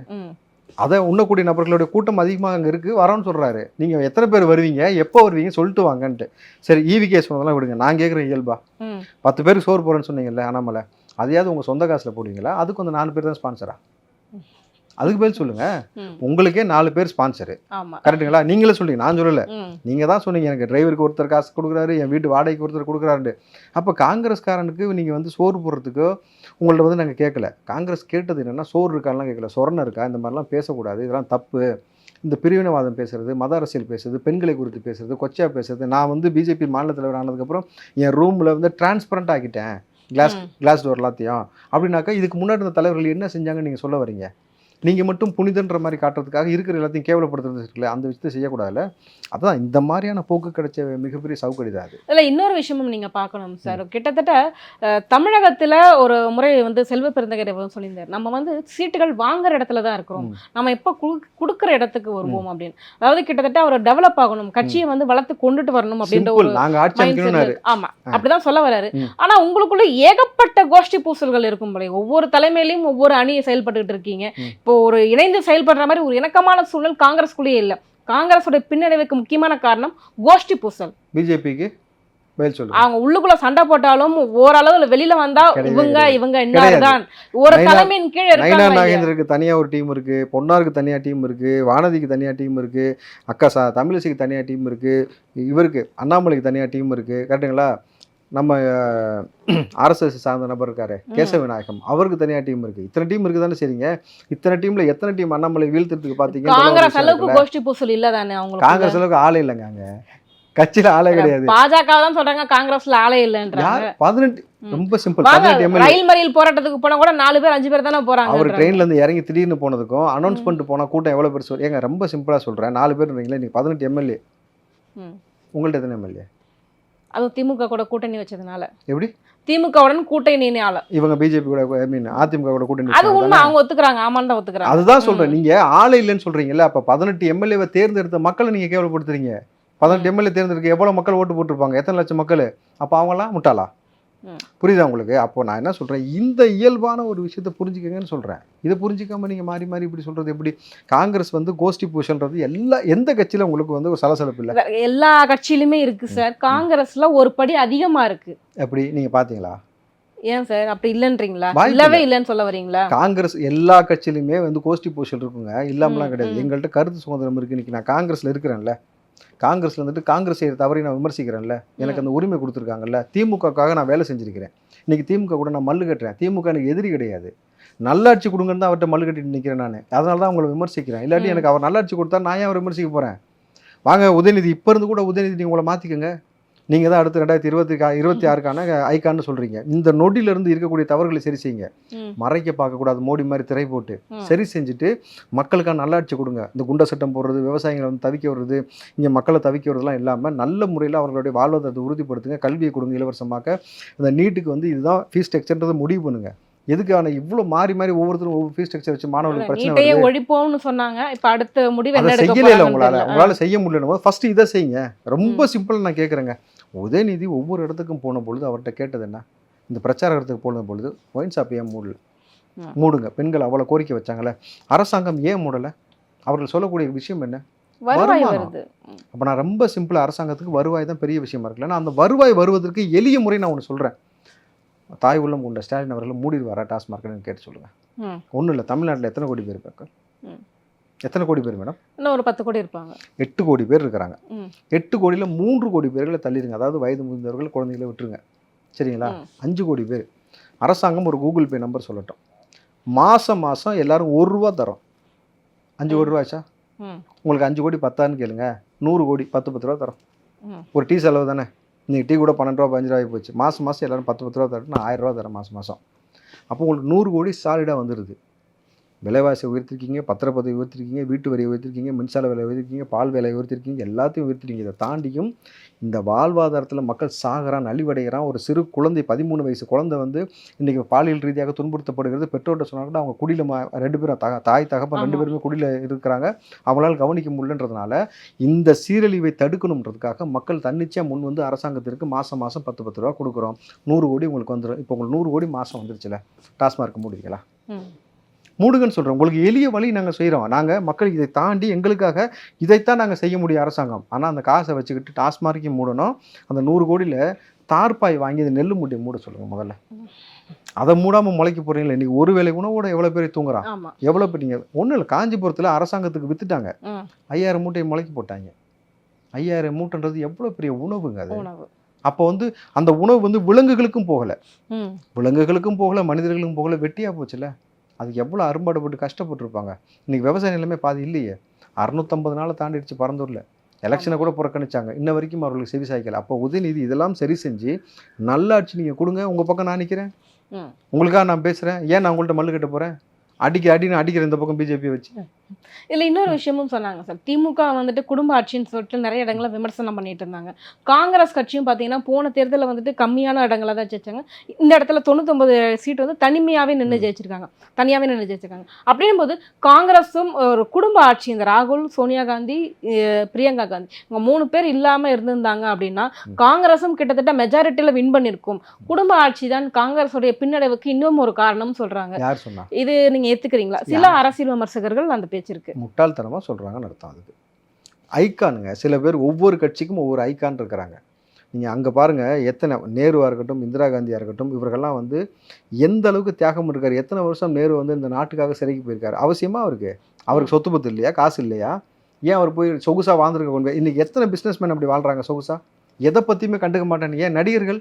அதை உண்ணக்கூடிய நபர்களுடைய கூட்டம் அதிகமாக அங்கே இருக்குது, வரோன்னு சொல்கிறாரு. நீங்கள் எத்தனை பேர் வருவீங்க, எப்போ வருவீங்க சொல்லிட்டு வாங்கன்ட்டு. சரி, ஈவிகே சொன்னதெல்லாம் விடுங்க, நான் கேட்குறேன் இயல்பா. 10 பேருக்கு சோறு போகிறேன்னு சொன்னீங்கல்ல அண்ணாமலை, அதையாவது உங்கள் சொந்த காசில் போடுவீங்களா? அதுக்கு அந்த 4 பேர் தான் ஸ்பான்சரா? அதுக்கு பதில் சொல்லுங்க. உங்களுக்கே 4 பேர் ஸ்பான்சரு, கரெக்டுங்களா? நீங்களே சொல்றீங்க, நான் சொல்லலை, நீங்க தான் சொன்னீங்க. எனக்கு டிரைவருக்கு ஒருத்தர் காசு கொடுக்குறாரு, என் வீட்டு வாடகைக்கு ஒருத்தர் கொடுக்குறாரு. அப்போ காங்கிரஸ்காரனுக்கு நீங்க வந்து சோறு போடுறதுக்கோ உங்கள்ட்ட வந்து நாங்கள் கேட்கல. காங்கிரஸ் கேட்டது என்னன்னா, சோறு இருக்கான்லாம் கேட்கல, சொரணை இருக்கா, இந்த மாதிரிலாம் பேசக்கூடாது, இதெல்லாம் தப்பு. இந்த பிரிவினைவாதம் பேசுறது, மத அரசியல் பேசுறது, பெண்களை குறித்து பேசுறது, கொச்சையா பேசுறது. நான் வந்து பிஜேபி மாநில தலைவர் ஆனதுக்கப்புறம் என் ரூமில் வந்து டிரான்ஸ்பரண்ட் ஆக்கிட்டேன், கிளாஸ் டோர் எல்லாத்தையும். அப்படின்னாக்கா இதுக்கு முன்னாடி இருந்த தலைவர்கள் என்ன செஞ்சாங்கன்னு நீங்கள் சொல்ல வரீங்க? நீங்கள் மட்டும் புனிதன்ற மாதிரி காட்டுறதுக்காக இருக்கிற எல்லாத்தையும் கேவலப்படுத்துறது இருக்குல்ல, அந்த விஷயத்தை செய்யக்கூடாதுல்ல. அதான் இந்த மாதிரியான போக்கு கிடைச்ச மிகப்பெரிய சவுக்கடி தான் அது. இல்லை, இன்னொரு விஷயமும் நீங்கள் பார்க்கணும் சார். கிட்டத்தட்ட தமிழகத்தில் ஒரு முறை வந்து செல்வ பெருந்தகை சொல்லியிருந்தார், நம்ம வந்து சீட்டுகள் வாங்குற இடத்துல தான் இருக்கிறோம், நம்ம எப்போ கொடுக்குற இடத்துக்கு வருவோம் அப்படின்னு. அதாவது கிட்டத்தட்ட அவர் டெவலப் ஆகணும், கட்சியை வந்து வளர்த்து கொண்டுட்டு வரணும் அப்படின்ற ஒரு ஆமா அப்படிதான் சொல்ல வராரு. ஆனா உங்களுக்குள்ள ஏகப்பட்ட கோஷ்டி பூசல்கள் இருக்கும் போல, ஒவ்வொரு தலைமையிலையும் ஒவ்வொரு அணியை செயல்பட்டு இருக்கீங்க. இப்போ ஒரு இணைந்து செயல்படுற மாதிரி ஒரு இணக்கமான சூழல் காங்கிரஸ்குள்ளேயே இல்லை. காங்கிரஸோட பின்னடைவுக்கு முக்கியமான காரணம் கோஷ்டி பூசல். பிஜேபிக்கு அவங்க உள்ளுக்குள்ள சண்டை போட்டாலும் ஓரளவு வெளியில வந்தா இவங்க என்னதான் ஒரு தலைமையின் கீழே இருக்காங்க. நாகேந்திரருக்கு தனியா ஒரு டீம் இருக்கு, பொன்னாருக்கு தனியா டீம் இருக்கு, வானதிக்கு தனியா டீம் இருக்கு, அக்கா தமிழிசைக்கு தனியா டீம் இருக்கு, இவருக்கு அண்ணாமலைக்கு தனியா டீம் இருக்கு, கரெக்டுங்களா? நம்ம ஆர்எஸ்எஸ் சார்ந்த நபர் இருக்காரு கேசவ விநாயகம், அவருக்கு தனியா டீம் இருக்கு. இத்தனை டீம் இருக்கு தானே? சரிங்க, இத்தனை டீம்ல எத்தனை டீம் அண்ணாமலை வீழ்த்துறதுக்கு பாத்தீங்க? காங்கிரஸ் அளவுக்கு கோஷ்டி பூசல் இல்ல தானே அவங்களுக்கு? காங்கிரஸ் அளவுக்கு ஆளே இல்லைங்க, அங்க கட்சியில ஆளே கிடையாது. பாஜக தான் சொல்றாங்க காங்கிரஸ்ல ஆளே இல்லன்றாங்க. 18 ரொம்ப சிம்பிள். 18 எம்எல்ஏ ரயில் மறியல் போராட்டத்துக்கு போனா கூட 4 பேர் 5 பேர் தானே போறாங்க. அவர் ட்ரெயின்ல இருந்து இறங்கி திடீர்னு போனதுக்கும் அனௌன்ஸ் பண்ணிட்டு போனா கூட்டம் எவ்வளவு பேர் ஏங்க? ரொம்ப சிம்பிளா சொல்றேன், 4 பேர் இருந்தீங்களா, நீங்க 18 எம்எல்ஏ, உங்கள்ட்ட எத்தனை எம்எல்ஏ? அது திமுக கூட கூட்டணி வச்சதுனால. எப்படி? திமுகவுடன் கூட்டணியால இவங்க பிஜேபி கூட அதிமுக கூட கூட்டணி. அது உண்மை, அவங்க ஒத்துக்குறாங்க, ஆமான்னு தான் ஒத்துக்குறாங்க. அதுதான் சொல்றேன், நீங்க ஆளே இல்லைன்னு சொல்றீங்கல்ல. அப்ப 18 எம்எல்ஏவை தேர்ந்தெடுத்த மக்களை நீங்க கேவலப்படுத்துறீங்க. 18 எம்எல்ஏ தேர்ந்தெடுக்க எவ்வளவு மக்கள் ஓட்டு போட்டிருப்பாங்க? எத்தனை லட்சம் மக்கள்? அப்ப அவங்களாம் முட்டாளா? புரியுதா உங்களுக்கு? அப்போ நான் என்ன சொல்றேன், இந்த இயல்பான ஒரு விஷயத்தை புரிஞ்சுக்கங்கன்னு சொல்றேன். இதை புரிஞ்சிக்காம நீங்க மாறி மாறி இப்படி சொல்றது எப்படி? காங்கிரஸ் வந்து கோஷ்டி பூசல்ன்றது எந்த கட்சியில உங்களுக்கு வந்து ஒரு சலசலப்பு இல்லை? எல்லா கட்சியிலுமே இருக்கு சார். காங்கிரஸ்ல ஒரு படி அதிகமா இருக்கு. எப்படி நீங்க பாத்தீங்களா? ஏன் சார் அப்படி இல்லைன்றீங்களா? இல்லவே இல்லைன்னு சொல்ல வரீங்களா? காங்கிரஸ் எல்லா கட்சியிலுமே வந்து கோஷ்டி பூசல் இருக்குங்க, இல்லாமலாம் கிடையாது. எங்கள்கிட்ட கருத்து சுதந்திரம் இருக்கு. இன்னைக்கு நான் காங்கிரஸ்ல இருக்கிறேன்ல, காங்கிரஸ்ல வந்துட்டு காங்கிரஸ் செய்கிற தவறை நான் விமர்சிக்கிறேன்ல, எனக்கு அந்த உரிமை கொடுத்துருக்காங்கல்ல. திமுகவுக்காக நான் வேலை செஞ்சிருக்கிறேன். இன்னைக்கு திமுக கூட நான் மல்லு கட்டுறேன். திமுக எனக்கு எதிரி கிடையாது, நல்லாட்சி கொடுங்கன்னு தான் அவர்கிட்ட மல்லு கட்டிட்டு நிற்கிறேன் நான். அதனால தான் அவங்களை விமர்சிக்கிறேன். இல்லாட்டி எனக்கு அவர் நல்லாட்சி கொடுத்தா நான் ஏன் அவரை விமர்சிக்க போகிறேன்? வாங்க உதயநிதி, இப்போ இருந்து கூட உதயநிதி நீங்கள் உங்களை மாற்றிக்கோங்க. நீங்கள் தான் அடுத்து 2026க்கான ஐக்கான்னு சொல்கிறீங்க. இந்த நொடியிலேருந்து இருக்கக்கூடிய தவறுகளை சரி செய்யுங்க. மறைக்க பார்க்கக்கூடாது, மோடி மாதிரி திரை போட்டு சரி செஞ்சுட்டு மக்களுக்கான நல்லாட்சி கொடுங்க. இந்த குண்ட சட்டம் போடுறது, விவசாயிகளை வந்து தவிக்க விடுறது, இங்கே மக்களை தவிக்க விடுறதுலாம் இல்லாமல் நல்ல முறையில் அவர்களுடைய வாழ்வாதாரத்தை உறுதிப்படுத்துங்க. கல்வியை கொடுங்க இலவசமாக்க. இந்த நீட்டுக்கு வந்து இதுதான் ஃபீஸ் ஸ்ட்ரக்சர்ன்றதை முடிவு பண்ணுங்க. எதுக்கான இவ்வளோ மாறி மாறி ஒவ்வொருத்தரும் ஒவ்வொரு ஃபீஸ் ஸ்ட்ரக்சர் வச்சு மாணவர்களுக்கு பிரச்சனை ஒழிப்போம்னு சொன்னாங்க. இப்போ அடுத்த முடிவு என்ன செய்யல இல்லை, உங்களால் செய்ய முடியல. ஃபர்ஸ்ட் இதை செய்யுங்க. ரொம்ப சிம்பிள். நான் கேட்குறேங்க, உதயநிதி ஒவ்வொரு இடத்துக்கும் போன பொழுது அவர்கிட்ட கேட்டது என்ன? இந்த பிரச்சார இடத்துக்கு போன பொழுது ஒயின் ஷாப் ஏன் மூடுங்க? பெண்கள் அவ்வளோ கோரிக்கை வச்சாங்களே, அரசாங்கம் ஏன் மூடலை? அவர்கள் சொல்லக்கூடிய விஷயம் என்ன? வருமானம். அப்போ நான் ரொம்ப சிம்பிளாக, அரசாங்கத்துக்கு வருவாய் தான் பெரிய விஷயமா இருக்குல்ல. நான் அந்த வருவாய் வருவதற்கு எளிய முறை நான் ஒன்று சொல்கிறேன். தாய் உள்ளம் கொண்ட ஸ்டாலின் அவர்கள் மூடிடுவாரா டாஸ்மார்க்னு கேட்டு சொல்லுங்கள். ஒன்றும் இல்லை, தமிழ்நாட்டில் எத்தனை கோடி பேர் இருக்காங்க? எத்தனை கோடி பேர் மேடம்? இன்னும் ஒரு 10 கோடி இருப்பாங்க. 8 கோடி பேர் இருக்கிறாங்க. 8 கோடியில் 3 கோடி பேர்களை தள்ளிடுங்க. அதாவது வயது முதிர்ந்தவர்கள், குழந்தைகளை விட்டுருங்க, சரிங்களா? 5 கோடி பேர். அரசாங்கம் ஒரு கூகுள் பே நம்பர் சொல்லட்டும். மாதம் எல்லாரும் ₹1 தரோம். 5 கோடி ரூபாய்ச்சா? உங்களுக்கு 5 கோடி பத்தான்னு கேளுங்க. 100 கோடி 10 ரூபா தரோம். ஒரு டீ செலவு தானே. நீங்கள் டீ கூட 12 ரூபா 15 ரூபாய் போச்சு. மாதம் எல்லாரும் 10 ரூபா தரேன். நான் 1000 ரூபா தரேன் மாதம். அப்போ உங்களுக்கு 100 கோடி சாலிடாக வந்துடுது. விலைவாசி உயர்த்திருக்கீங்க, பத்திரப்பதிவு உயர்த்திருக்கீங்க, வீட்டு வரி உயர்த்திருக்கீங்க, மின்சார விலை உயர்த்திருக்கீங்க, பால் விலை உயர்த்திருக்கீங்க, எல்லாத்தையும் உயர்த்திருக்கீங்க. இதை தாண்டியும் இந்த வாழ்வாதாரத்தில் மக்கள் சாகிறான், நலிவடைகிறான். ஒரு சிறு குழந்தை 13 வயசு குழந்தை வந்து இன்றைக்கி பாலியல் ரீதியாக துன்புறுத்தப்படுகிறது. பெற்றோர்கிட்ட சொன்னால் கூட அவங்க குடியில் 2 பேரும் தாய் தகப்பன் 2 பேருமே குடியில் இருக்கிறாங்க. அவங்களால கவனிக்க முடியலன்றதுனால இந்த சீரழிவை தடுக்கணுன்றதுக்காக மக்கள் தன்னிச்சையாக முன் வந்து அரசாங்கத்திற்கு மாதம் 10 ரூபா கொடுக்குறோம், 100 கோடி உங்களுக்கு வந்துடும். இப்போ உங்களுக்கு 100 கோடி மாதம் வந்துருச்சுல, டாஸ்மார்க் மூடுவீங்களா? மூடுங்கன்னு சொல்கிறோம். உங்களுக்கு எளிய வழி நாங்கள் செய்கிறோம். நாங்கள் மக்களுக்கு இதை தாண்டி எங்களுக்காக இதைத்தான் நாங்கள் செய்ய முடியும் அரசாங்கம். ஆனால் அந்த காசை வச்சுக்கிட்டு டாஸ்மார்க்கையும் மூடணும். அந்த 100 கோடியில் தார்பாய் வாங்கி அந்த நெல் மூட்டையை மூட சொல்லுங்கள் முதல்ல. அதை மூடாமல் முளைக்க போகிறீங்களா? இன்றைக்கி ஒரு வேளை உணவோட எவ்வளோ பேர் தூங்குறான், எவ்வளோ பேர். நீங்கள் ஒன்றும் இல்லை, காஞ்சிபுரத்தில் அரசாங்கத்துக்கு விற்றுட்டாங்க, 5000 மூட்டையை முளைக்க போட்டாங்க. 5000 மூட்டைன்றது எவ்வளோ பெரிய உணவுங்க அது. அப்போ வந்து அந்த உணவு வந்து விலங்குகளுக்கும் போகலை, மனிதர்களுக்கும் போகலை, வெட்டியாக போச்சுல. அதுக்கு எவ்வளோ அரும்பாடுபட்டு கஷ்டப்பட்டுருப்பாங்க. இன்றைக்கி விவசாய நிலைமை பாதி இல்லையே. 650 நாளை தாண்டிடுச்சு பரந்தூரில். எலெக்ஷனை கூட புறக்கணிச்சாங்க. இன்ன வரைக்கும் அவர்களுக்கு செவி சாய்க்கலை. அப்போ உதயநிதி இதெல்லாம் சரி செஞ்சு நல்லாட்சி நீங்கள் கொடுங்க. உங்கள் பக்கம் நான் நிற்கிறேன், உங்களுக்காக நான் பேசுகிறேன். ஏன் நான் உங்கள்கிட்ட மல்லு கட்ட போகிறேன்? அடிக்கிற இந்த பக்கம் பிஜேபி வச்சு. இல்லை, இன்னொரு விஷயமும் சொன்னாங்க சார். திமுக வந்துட்டு குடும்ப ஆட்சின்னு சொல்லிட்டு நிறைய இடங்களை விமர்சனம் பண்ணிட்டு இருந்தாங்க. காங்கிரஸ் கட்சியும் பார்த்தீங்கன்னா போன தேர்தலில் வந்துட்டு கம்மியான இடங்களை தான் ஜெயிச்சாங்க. இந்த இடத்துல 99 சீட் வந்து தனிமையாகவே நின்று ஜெயிச்சிருக்காங்க. அப்படின்னும் போது காங்கிரஸும் ஒரு குடும்ப ஆட்சி, இந்த ராகுல், சோனியா காந்தி, பிரியங்கா காந்தி இவங்க 3 பேர் இல்லாமல் இருந்திருந்தாங்க அப்படின்னா காங்கிரஸும் கிட்டத்தட்ட மெஜாரிட்டியில் வின் பண்ணியிருக்கும். குடும்ப ஆட்சி தான் காங்கிரஸோடைய பின்னடைவுக்கு இன்னும் ஒரு காரணம் சொல்றாங்க. இது நீங்க ஏத்துக்கிறீங்களா? சில அரசியல் விமர்சகர்கள் அந்த பேச்சு இருக்கு. முட்டாள்தனமாக சொல்கிறாங்கன்னு அர்த்தம். அதுக்கு ஐக்கானுங்க சில பேர், ஒவ்வொரு கட்சிக்கும் ஒவ்வொரு ஐக்கான் இருக்கிறாங்க. நீங்கள் அங்கே பாருங்கள், எத்தனை நேருவாக இருக்கட்டும், இந்திரா காந்தியாக இருக்கட்டும், இவர்கள்லாம் வந்து எந்த அளவுக்கு தியாகம் இருக்கார். எத்தனை வருஷம் நேரு வந்து இந்த நாட்டுக்காக சிறைக்கு போயிருக்காரு. அவசியமாக அவருக்கு சொத்து பத்து இல்லையா, காசு இல்லையா? ஏன் அவர் போய் சொகுசாக வாழ்ந்துருக்க கொண்டு போய் இன்றைக்கி எத்தனை பிஸ்னஸ்மேன் அப்படி வாழ்கிறாங்க சொகுசாக? எதை பற்றியுமே கண்டுக்க மாட்டேன்னு. ஏன் நடிகர்கள்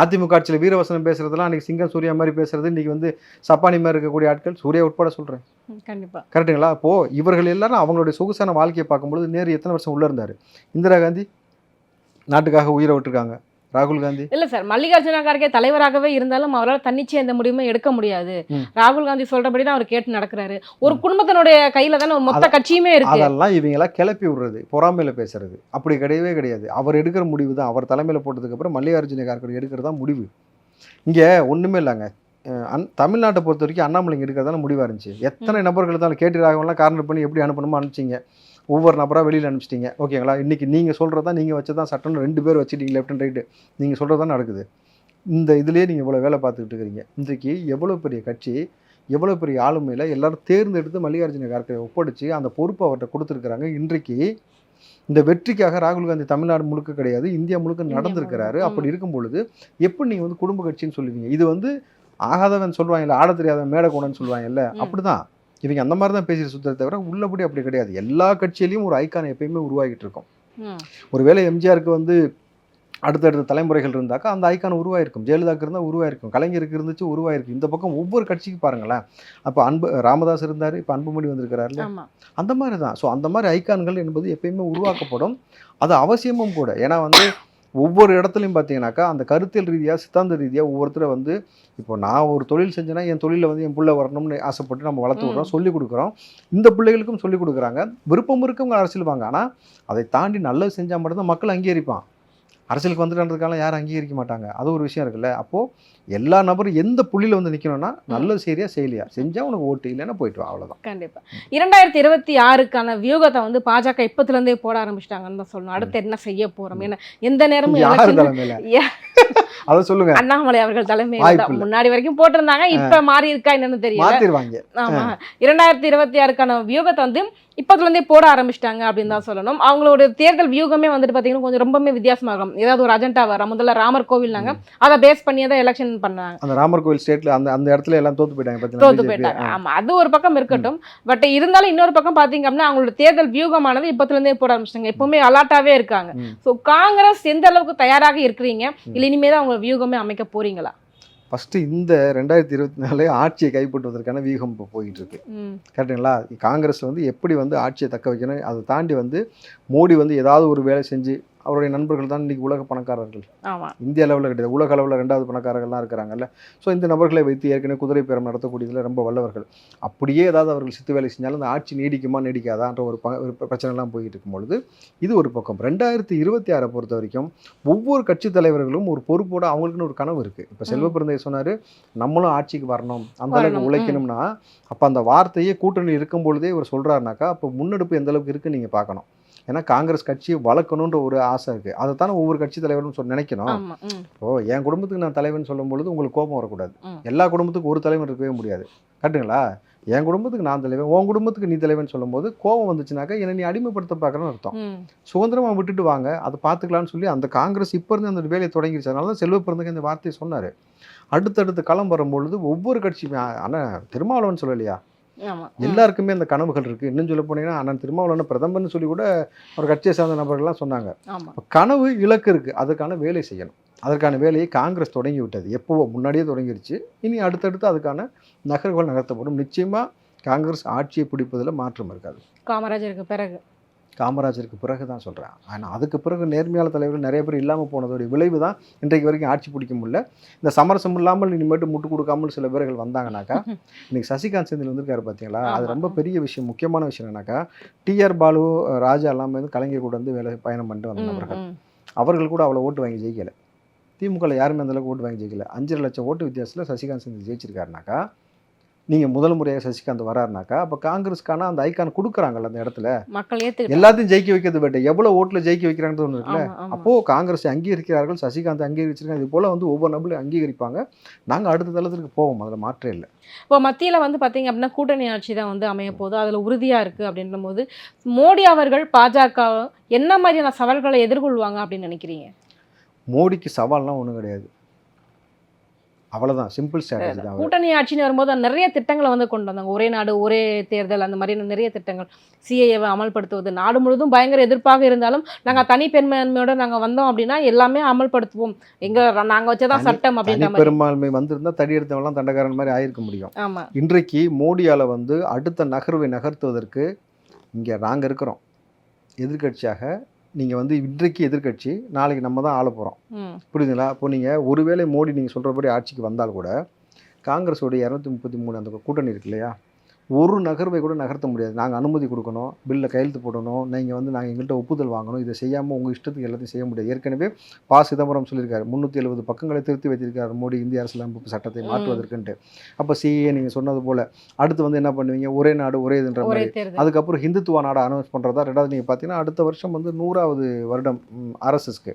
அதிமுக ஆட்சியில் வீரவசனம் பேசுறதுலாம் அன்றைக்கி சிங்கம் சூர்யா மாதிரி பேசுறது, இன்றைக்கி வந்து சப்பானி மாதிரி இருக்கக்கூடிய ஆட்கள், சூர்யா உட்பட சொல்கிறேன். கண்டிப்பாக கரெக்டுங்களா? அப்போது இவர்கள் எல்லாரும் அவங்களுடைய சொகுசான வாழ்க்கையை பார்க்கும்பொழுது நேரு எத்தனை வருஷம் உள்ளே இருந்தார். இந்திரா காந்தி நாட்டுக்காக உயிரை விட்டுருக்காங்க. ராகுல் காந்தி இல்லை சார், மல்லிகார்ஜுன கார்கே தலைவராகவே இருந்தாலும் அவரால் தன்னிச்சையாக எந்த முடிவுமே எடுக்க முடியாது. ராகுல் காந்தி சொல்றபடி தான் அவர் கேட்டு நடக்கிறாரு. ஒரு குடும்பத்தினுடைய கையில தானே ஒரு மொத்த கட்சியுமே இருக்கு. அதெல்லாம் இவங்கெல்லாம் கிளப்பி விடுறது, பொறாமையில பேசுறது. அப்படி கிடையவே கிடையாது. அவர் எடுக்கிற முடிவு தான். அவர் தலைமையில் போட்டதுக்கு அப்புறம் மல்லிகார்ஜுன கார்கே எடுக்கிறது தான் முடிவு. இங்கே ஒன்றுமே இல்லைங்க. தமிழ்நாட்டை பொறுத்த வரைக்கும் அண்ணாமலைங்க எடுக்கிறதான முடிவாக இருந்துச்சு. எத்தனை நபர்கள் தான் கேடி ராகவன்லாம் கார்னர் பண்ணி எப்படி அனுப்பணுமோ அனுப்பிச்சிங்க. ஒவ்வொரு நபராக வெளியில் அனுப்பிச்சிட்டிங்க. ஓகேங்களா? இன்றைக்கி நீங்கள் சொல்கிறது தான், நீங்கள் வச்சு தான் சட்டம்னு 2 பேர் வச்சுட்டீங்க, லெஃப்ட் அண்ட் ரைட்டு. நீங்கள் சொல்கிறது தான் நடக்குது. இந்த இதுலேயே நீங்கள் இவ்வளோ வேலை பார்த்துக்கிட்டு இருக்கிறீங்க. இன்றைக்கி எவ்வளோ பெரிய கட்சி, எவ்வளோ பெரிய ஆளுமையில் எல்லோரும் தேர்ந்தெடுத்து மல்லிகார்ஜுன கார்கே ஒப்படைச்சு அந்த பொறுப்பை அவர்கிட்ட கொடுத்துருக்குறாங்க. இன்றைக்கு இந்த வெற்றிக்காக ராகுல் காந்தி தமிழ்நாடு முழுக்க கிடையாது, இந்தியா முழுக்க நடந்திருக்கிறாரு. அப்படி இருக்கும் பொழுது எப்படி நீங்கள் வந்து குடும்ப கட்சின்னு சொல்லுவீங்க? இது வந்து ஆகாதவன் சொல்லுவாங்கல்ல, ஆட தெரியாதவன் மேடை கொண்டன்னு சொல்லுவாங்கல்ல, அப்படி தான் இவங்க அந்த மாதிரி தான் பேசிட்டு சுத்தத்தை தவிர உள்ளபடி அப்படி கிடையாது. எல்லா கட்சியிலையும் ஒரு ஐக்கான் எப்பயுமே உருவாகிட்டு இருக்கும். ஒருவேளை எம்ஜிஆருக்கு வந்து அடுத்தடுத்த தலைமுறைகள் இருந்தாக்கா அந்த ஐக்கான் உருவாயிருக்கும். ஜெயலலிதாவுக்கு இருந்தால் உருவாயிருக்கும், கலைஞருக்கு இருந்துச்சு உருவாயிருக்கும். இந்த பக்கம் ஒவ்வொரு கட்சிக்கு பாருங்களேன். அப்போ ராமதாஸ் இருந்தார், இப்போ அன்புமணி வந்திருக்கிறாரு. அந்த மாதிரி தான். ஸோ அந்த மாதிரி ஐக்கான்கள் என்பது எப்பயுமே உருவாக்கப்படும். அது அவசியமும் கூட. ஏன்னா வந்து ஒவ்வொரு இடத்துலையும் பார்த்தீங்கன்னாக்கா அந்த கருத்தியல் ரீதியாக, சித்தாந்த ரீதியாக ஒவ்வொருத்தரை வந்து, இப்போ நான் ஒரு தொழில் செஞ்சேன்னா என் தொழிலில் வந்து என் பிள்ளை வரணும்னு ஆசைப்பட்டு நம்ம வளர்த்து விடுறோம், சொல்லிக் கொடுக்குறோம். இந்த பிள்ளைகளுக்கும் சொல்லிக் கொடுக்குறாங்க. விருப்பம் இருக்கவங்க அரசியல் வாங்க. ஆனால் அதை தாண்டி நல்லது செஞ்சால் மட்டும்தான் மக்கள் அங்கீகரிப்பான். அரசியலுக்கு வந்துட்டுன்றதுக்காக யாரும் அங்கீகரிக்க மாட்டாங்க. அது ஒரு விஷயம் இருக்குல்ல. அப்போது எல்லா நபரும் எந்த புள்ளியில் வந்து நிற்கணும்னா நல்லது சரியா செய்யலையா, செஞ்சால் உனக்கு ஓட்டு, இல்லைன்னா போயிட்டு வா, அவ்வளோதான். கண்டிப்பாக 2026க்கான வியூகத்தை வந்து பாஜக இப்போத்துலேருந்தே போட ஆரம்பிச்சிட்டாங்கன்னு தான் சொல்லணும். அடுத்து என்ன செய்ய போகிறோம்? ஏன்னா எந்த நேரமும் யார் தலைமையில் அதை சொல்லுங்க. அண்ணாமலை அவர்கள் தலைமையில் முன்னாடி வரைக்கும் போட்டிருந்தாங்க. இப்ப மாறி இருக்கா என்னன்னு தெரியல. ஆமா, 2026க்கான வியூகத்தை வந்து இப்போதுலேருந்தே போட ஆரம்பிச்சிட்டாங்க அப்படின்னு தான் சொல்லணும். அவங்களோட தேர்தல் வியூகமே வந்துட்டு பார்த்தீங்கன்னா கொஞ்சம் ரொம்பவே வித்தியாசமாகும். ஏதாவது ஒரு அஜெண்டா வர முதல்ல ராமர் கோவில்னாங்க, அதை பேஸ் பண்ணியே தான் எலெக்ஷன் பண்ணாங்க. அந்த ராமர் கோவில் ஸ்டேட்ல அந்த இடத்துல எல்லாம் தோத்து போயிட்டாங்க. ஆமா, அது ஒரு பக்கம் இருக்கட்டும். பட் இருந்தாலும் இன்னொரு பக்கம் பாத்தீங்க அப்படின்னா அவங்களோட தேர்தல் வியூகமானது இப்போதுலேருந்தே போட ஆரம்பிச்சிட்டாங்க. எப்பவுமே அலர்ட்டாவே இருக்காங்க. ஸோ காங்கிரஸ் எந்த அளவுக்கு தயாராக இருக்கிறீங்க, இல்லை இனிமேதான் அவங்க வியூகமே அமைக்க போறீங்களா? ஃபஸ்ட்டு இந்த 2024 ஆட்சியை கைப்பற்றுவதற்கான வியூகம் இப்போ போயிட்டு இருக்கு. கரெக்டுங்களா? காங்கிரஸ் வந்து எப்படி வந்து ஆட்சியை தக்க வைக்கணும், அதை தாண்டி வந்து மோடி வந்து ஏதாவது ஒரு வேலை செஞ்சு அவருடைய நண்பர்கள் தான் இன்றைக்கி உலக பணக்காரர்கள். ஆமா. இந்திய அளவில் கிடையாது, உலக அளவில் 2வது பணக்காரர்கள்லாம் இருக்கிறாங்கல்ல. ஸோ இந்த நபர்களை வைத்து ஏற்கனவே குதிரை பேரம் நடத்தக்கூடியதில் ரொம்ப வல்லவர்கள். அப்படியே ஏதாவது அவர்கள் சித்து வேலை செஞ்சாலும் அந்த ஆட்சி நீடிக்குமா நீடிக்காதான்ற ஒரு பிரச்சனைலாம் போய்கிட்டு இருக்கும்பொழுது இது ஒரு பக்கம். 2026 பொறுத்த வரைக்கும் ஒவ்வொரு கட்சி தலைவர்களும் ஒரு பொறுப்போடு அவங்களுக்குன்னு ஒரு கனவு இருக்குது. இப்போ செல்வ பிறந்தகை சொன்னார், நம்மளும் ஆட்சிக்கு வரணும், அந்த அளவுக்கு உழைக்கணும்னா, அப்போ அந்த வார்த்தையே கூட்டணி இருக்கும் பொழுதே இவர் சொல்கிறாருனாக்கா அப்போ முன்னெடுப்பு எந்த அளவுக்கு இருக்குன்னு நீங்கள் பார்க்கணும். ஏன்னா காங்கிரஸ் கட்சியை வளர்க்கணுன்ற ஒரு ஆசை இருக்குது. அதை தானே ஒவ்வொரு கட்சி தலைவரும் நினைக்கணும். இப்போது என் குடும்பத்துக்கு நான் தலைவன் சொல்லும் பொழுது உங்களுக்கு கோபம் வரக்கூடாது. எல்லா குடும்பத்துக்கும் ஒரு தலைவன் இருக்கவே முடியாது, கரெக்டுங்களா? என் குடும்பத்துக்கு நான் தலைவன், உன் குடும்பத்துக்கு நீ தலைவன் சொல்லும் போது கோபம் வந்துச்சுனாக்கா என்னை நீ அடிமைப்படுத்த பார்க்குறேன்னு அர்த்தம். சுதந்திரமாக விட்டுட்டு வாங்க, அதை பார்த்துக்கலான்னு சொல்லி அந்த காங்கிரஸ் இப்போ இருந்து அந்த வேலையை தொடங்கிடுச்சு. அதனால தான் செல்வ பிறந்தகை இந்த வார்த்தையை சொன்னார். அடுத்தடுத்து களம் வரும்பொழுது ஒவ்வொரு கட்சியுமே, ஆனால் திருமாவளவன் சொல்லலையா, எல்லாருக்குமே அந்த கனவுகள் இருக்குது. இன்னும் சொல்ல போனீங்கன்னா அண்ணன் திருமாவளவன் பிரதமர்னு சொல்லி கூட ஒரு கட்சியை சார்ந்த நபர்கள்லாம் சொன்னாங்க. கனவு இலக்கு இருக்குது, அதுக்கான வேலை செய்யணும். அதற்கான வேலையை காங்கிரஸ் தொடங்கி விட்டது, எப்போவோ முன்னாடியே தொடங்கிடுச்சு. இனி அடுத்தடுத்து அதுக்கான நகர்வுகள் நகர்த்தப்படும். நிச்சயமாக காங்கிரஸ் ஆட்சியை பிடிப்பதில் மாற்றம் இருக்காது. காமராஜருக்கு பிறகு தான் சொல்கிறேன். ஆனால் அதுக்கு பிறகு நேர்மையான தலைவர்கள் நிறைய பேர் இல்லாமல் போனதோடைய விளைவு தான் இன்றைக்கு வரைக்கும் ஆட்சி பிடிக்க முடியல. இந்த சமரசம் இல்லாமல் இனிமேட்டு முட்டு கொடுக்காமல் சில பேர்கள் வந்தாங்கனாக்கா, இன்றைக்கி சசிகாந்த் செந்தில் வந்திருக்காரு பார்த்தீங்களா, அது ரொம்ப பெரிய விஷயம். முக்கியமான விஷயம் என்னன்னாக்கா, டிஆர் பாலு, ராஜா எல்லாமே வந்து கலைஞர் கூட வந்து வேலை பயணம் பண்ணிட்டு வந்தவர்கள். அவர்கள் கூட அவ்வளோ ஓட்டு வாங்கி ஜெயிக்கலை. திமுகவில் யாருமே அந்தளவுக்கு ஓட்டு வாங்கி ஜெயிக்கலை. 5.5 லட்சம் ஓட்டு வித்தியாசத்தில் சசிகாந்த் செந்தில் ஜெயிச்சிருக்காருனாக்கா, நீங்கள் முதல் முறையாக சசிகாந்த் வராருனாக்கா, அப்போ காங்கிரஸ்க்கான அந்த ஐக்கான் கொடுக்குறாங்கல்ல அந்த இடத்துல, மக்கள் எல்லாத்தையும் ஜெயிக்க வைக்கிறது பெட்டர். எவ்வளோ ஓட்டில் ஜெயிக்க வைக்கிறாங்கன்னு ஒன்று இருக்குல்ல, அப்போது காங்கிரஸை அங்கீகரிக்கிறார்கள், சசிகாந்த் அங்கீகரிச்சிருக்காங்க. இது போல் வந்து ஒவ்வொரு நபர்களும் அங்கீகரிப்பாங்க. நாங்கள் அடுத்த தளத்துக்கு போவோம், அதில் மாற்றே இல்லை. இப்போ மத்தியில் வந்து பார்த்தீங்க அப்படின்னா கூட்டணி ஆட்சி தான் வந்து அமைய போகுது, அதில் உறுதியாக இருக்குது அப்படின்ற போது மோடி அவர்கள் பாஜக என்ன மாதிரியான சவால்களை எதிர்கொள்வாங்க அப்படின்னு நினைக்கிறீங்க? மோடிக்கு சவால்லாம் ஒன்றும் கிடையாது, அவ்வளோதான், சிம்பிள் ஸ்ட்ராட்டஜி தான். கூட்டணி ஆட்சின்னு வரும்போது நிறைய திட்டங்களை வந்து கொண்டு வந்தாங்க. ஒரே நாடு ஒரே தேர்தல், அந்த மாதிரி நிறைய திட்டங்கள், சிஏஏவை அமல்படுத்துவது. நாடு முழுவதும் பயங்கர எதிர்ப்பாக இருந்தாலும் நாங்கள் தனி பெரும்பான்மையோட நாங்கள் வந்தோம் அப்படின்னா எல்லாமே அமல்படுத்துவோம், நாங்கள் வச்சதான் சட்டம் அப்படின்ற மாதிரி. பெரும்பான்மை வந்திருந்தால் தடி எடுத்தவெல்லாம் தண்டக்காரன் மாதிரி ஆயிருக்க முடியும். ஆமாம். இன்றைக்கு மோடியால் வந்து அடுத்த நகர்வை நகர்த்துவதற்கு இங்கே நாங்கள் இருக்கிறோம் எதிர்கட்சியாக. நீங்கள் வந்து இன்றைக்கு எதிர்கட்சி, நாளைக்கு நம்ம தான் ஆள போகிறோம், புரியுதுங்களா? இப்போ நீங்கள் ஒருவேளை மோடி நீங்கள் சொல்கிறபடி ஆட்சிக்கு வந்தால் கூட காங்கிரஸோடைய 233 அந்த கூட்டணி இருக்கு இல்லையா, ஒரு நகர்வை கூட நகர்த்த முடியாது. நாங்கள் அனுமதி கொடுக்கணும், பில்லில் கையெழுத்து போடணும், நீங்கள் வந்து நாங்கள் எங்கள்கிட்ட ஒப்புதல் வாங்கணும், இதை செய்யாமல் உங்கள் இஷ்டத்துக்கு எல்லாத்தையும் செய்ய முடியாது. ஏற்கனவே சிதம்பரம் சொல்லியிருக்காரு, 370 பக்கங்களை திருத்தி வைத்திருக்காரு மோடி இந்திய அரசியலமைப்பு சட்டத்தை மாற்றுவதற்குன்ட்டு. அப்போ சிஏ நீங்கள் சொன்னது போல் அடுத்து வந்து என்ன பண்ணுவீங்க, ஒரே நாடு ஒரே இதுன்ற மாதிரி. அதுக்கப்புறம் ஹிந்துத்துவா நாடு அனௌன்ஸ் பண்ணுறதா. ரெண்டாவது நீங்கள் பார்த்தீங்கன்னா அடுத்த வருஷம் வந்து 100வது வருடம் ஆர்எஸ்எஸ்க்கு.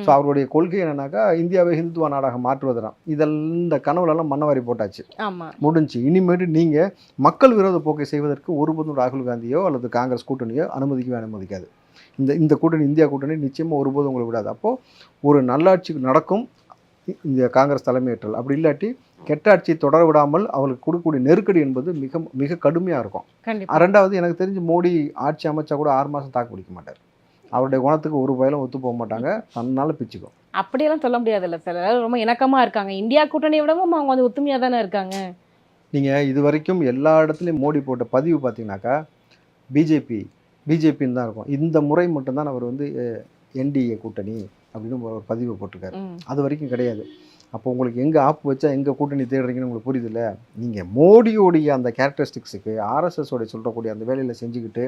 ஸோ அவருடைய கொள்கை என்னன்னாக்கா இந்தியாவை ஹிந்துத்துவ நாடாக மாற்றுவதுதான். இதெல்லாம் இந்த கனவுலெல்லாம் மண்ணவாரி போட்டாச்சு, முடிஞ்சு. இனிமேட்டு நீங்கள் மக்கள் விரோத போக்கை செய்வதற்கு ஒருபோதும் ராகுல் காந்தியோ அல்லது காங்கிரஸ் கூட்டணியோ அனுமதிக்காது. இந்த கூட்டணி, இந்தியா கூட்டணி நிச்சயமாக ஒருபோதும் உங்களை விடாது. அப்போது ஒரு நல்லாட்சி நடக்கும் இந்த காங்கிரஸ் தலைமையேற்றல். அப்படி இல்லாட்டி கெட்ட ஆட்சியை தொடர விடாமல் அவளுக்கு கொடுக்கக்கூடிய நெருக்கடி என்பது மிக மிக கடுமையாக இருக்கும். ரெண்டாவது, எனக்கு தெரிஞ்சு மோடி ஆட்சி அமைச்சா கூட 6 மாதம் தாக்கு பிடிக்க மாட்டார். அவருடைய குணத்துக்கு ஒரு வயலும் ஒத்து போக மாட்டாங்க, தன்னால பிச்சுக்கும். அப்படியெல்லாம் சொல்ல முடியாதுல்ல சார், ரொம்ப இணக்கமாக இருக்காங்க. இந்தியா கூட்டணியை விடவும் அவங்க வந்து ஒத்துமையாக தானே இருக்காங்க. நீங்கள் இது வரைக்கும் எல்லா இடத்துலையும் மோடி போட்ட பதிவு பார்த்தீங்கன்னாக்கா பிஜேபின்னு தான் இருக்கும். இந்த முறை மட்டும்தான் அவர் வந்து என்டிஏ கூட்டணி அப்படின்னு ஒரு பதிவு போட்டிருக்காரு. அது வரைக்கும் கிடையாது. அப்போ உங்களுக்கு எங்கே ஆப்பு வச்சா எங்கே கூட்டணி தேடுறீங்கன்னு உங்களுக்கு புரியுதில்ல. நீங்கள் மோடியோடைய அந்த கேரக்டரிஸ்டிக்ஸுக்கு ஆர்எஸ்எஸோடைய சொல்கிறக்கூடிய அந்த வேலையில் செஞ்சுக்கிட்டு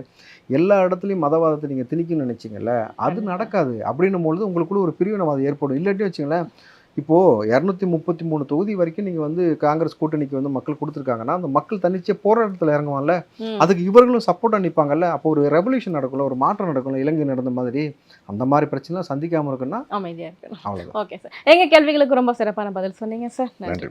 எல்லா இடத்துலையும் மதவாதத்தை நீங்கள் திணிக்கணும்னு நினச்சிங்கல்ல, அது நடக்காது. அப்படின்னும் பொழுது உங்களுக்குள்ள ஒரு பிரிவினவாதம் ஏற்படும். இல்லாட்டி வச்சுங்களேன், இப்போது 233 தொகுதி வரைக்கும் நீங்கள் வந்து காங்கிரஸ் கூட்டணிக்கு வந்து மக்கள் கொடுத்துருக்காங்கன்னா அந்த மக்கள் தன்னிச்சையாக போராட்டத்தில் இறங்குவாங்கல்ல, அதுக்கு இவர்களும் சப்போர்ட்டாக நிற்பாங்கல்ல. அப்போ ஒரு ரெவல்யூஷன் நடக்கும்ல, ஒரு மாற்றம் நடக்கும்ல, இலங்கை நடந்த மாதிரி. அந்த மாதிரி பிரச்சனைலாம் சந்திக்காமல் இருக்குன்னா அமைதியாக இருக்கு. அவ்வளோதான். ஓகே சார், எங்கள் கேள்விகளுக்கு ரொம்ப சிறப்பான பதில் சொன்னீங்க சார், நன்றி.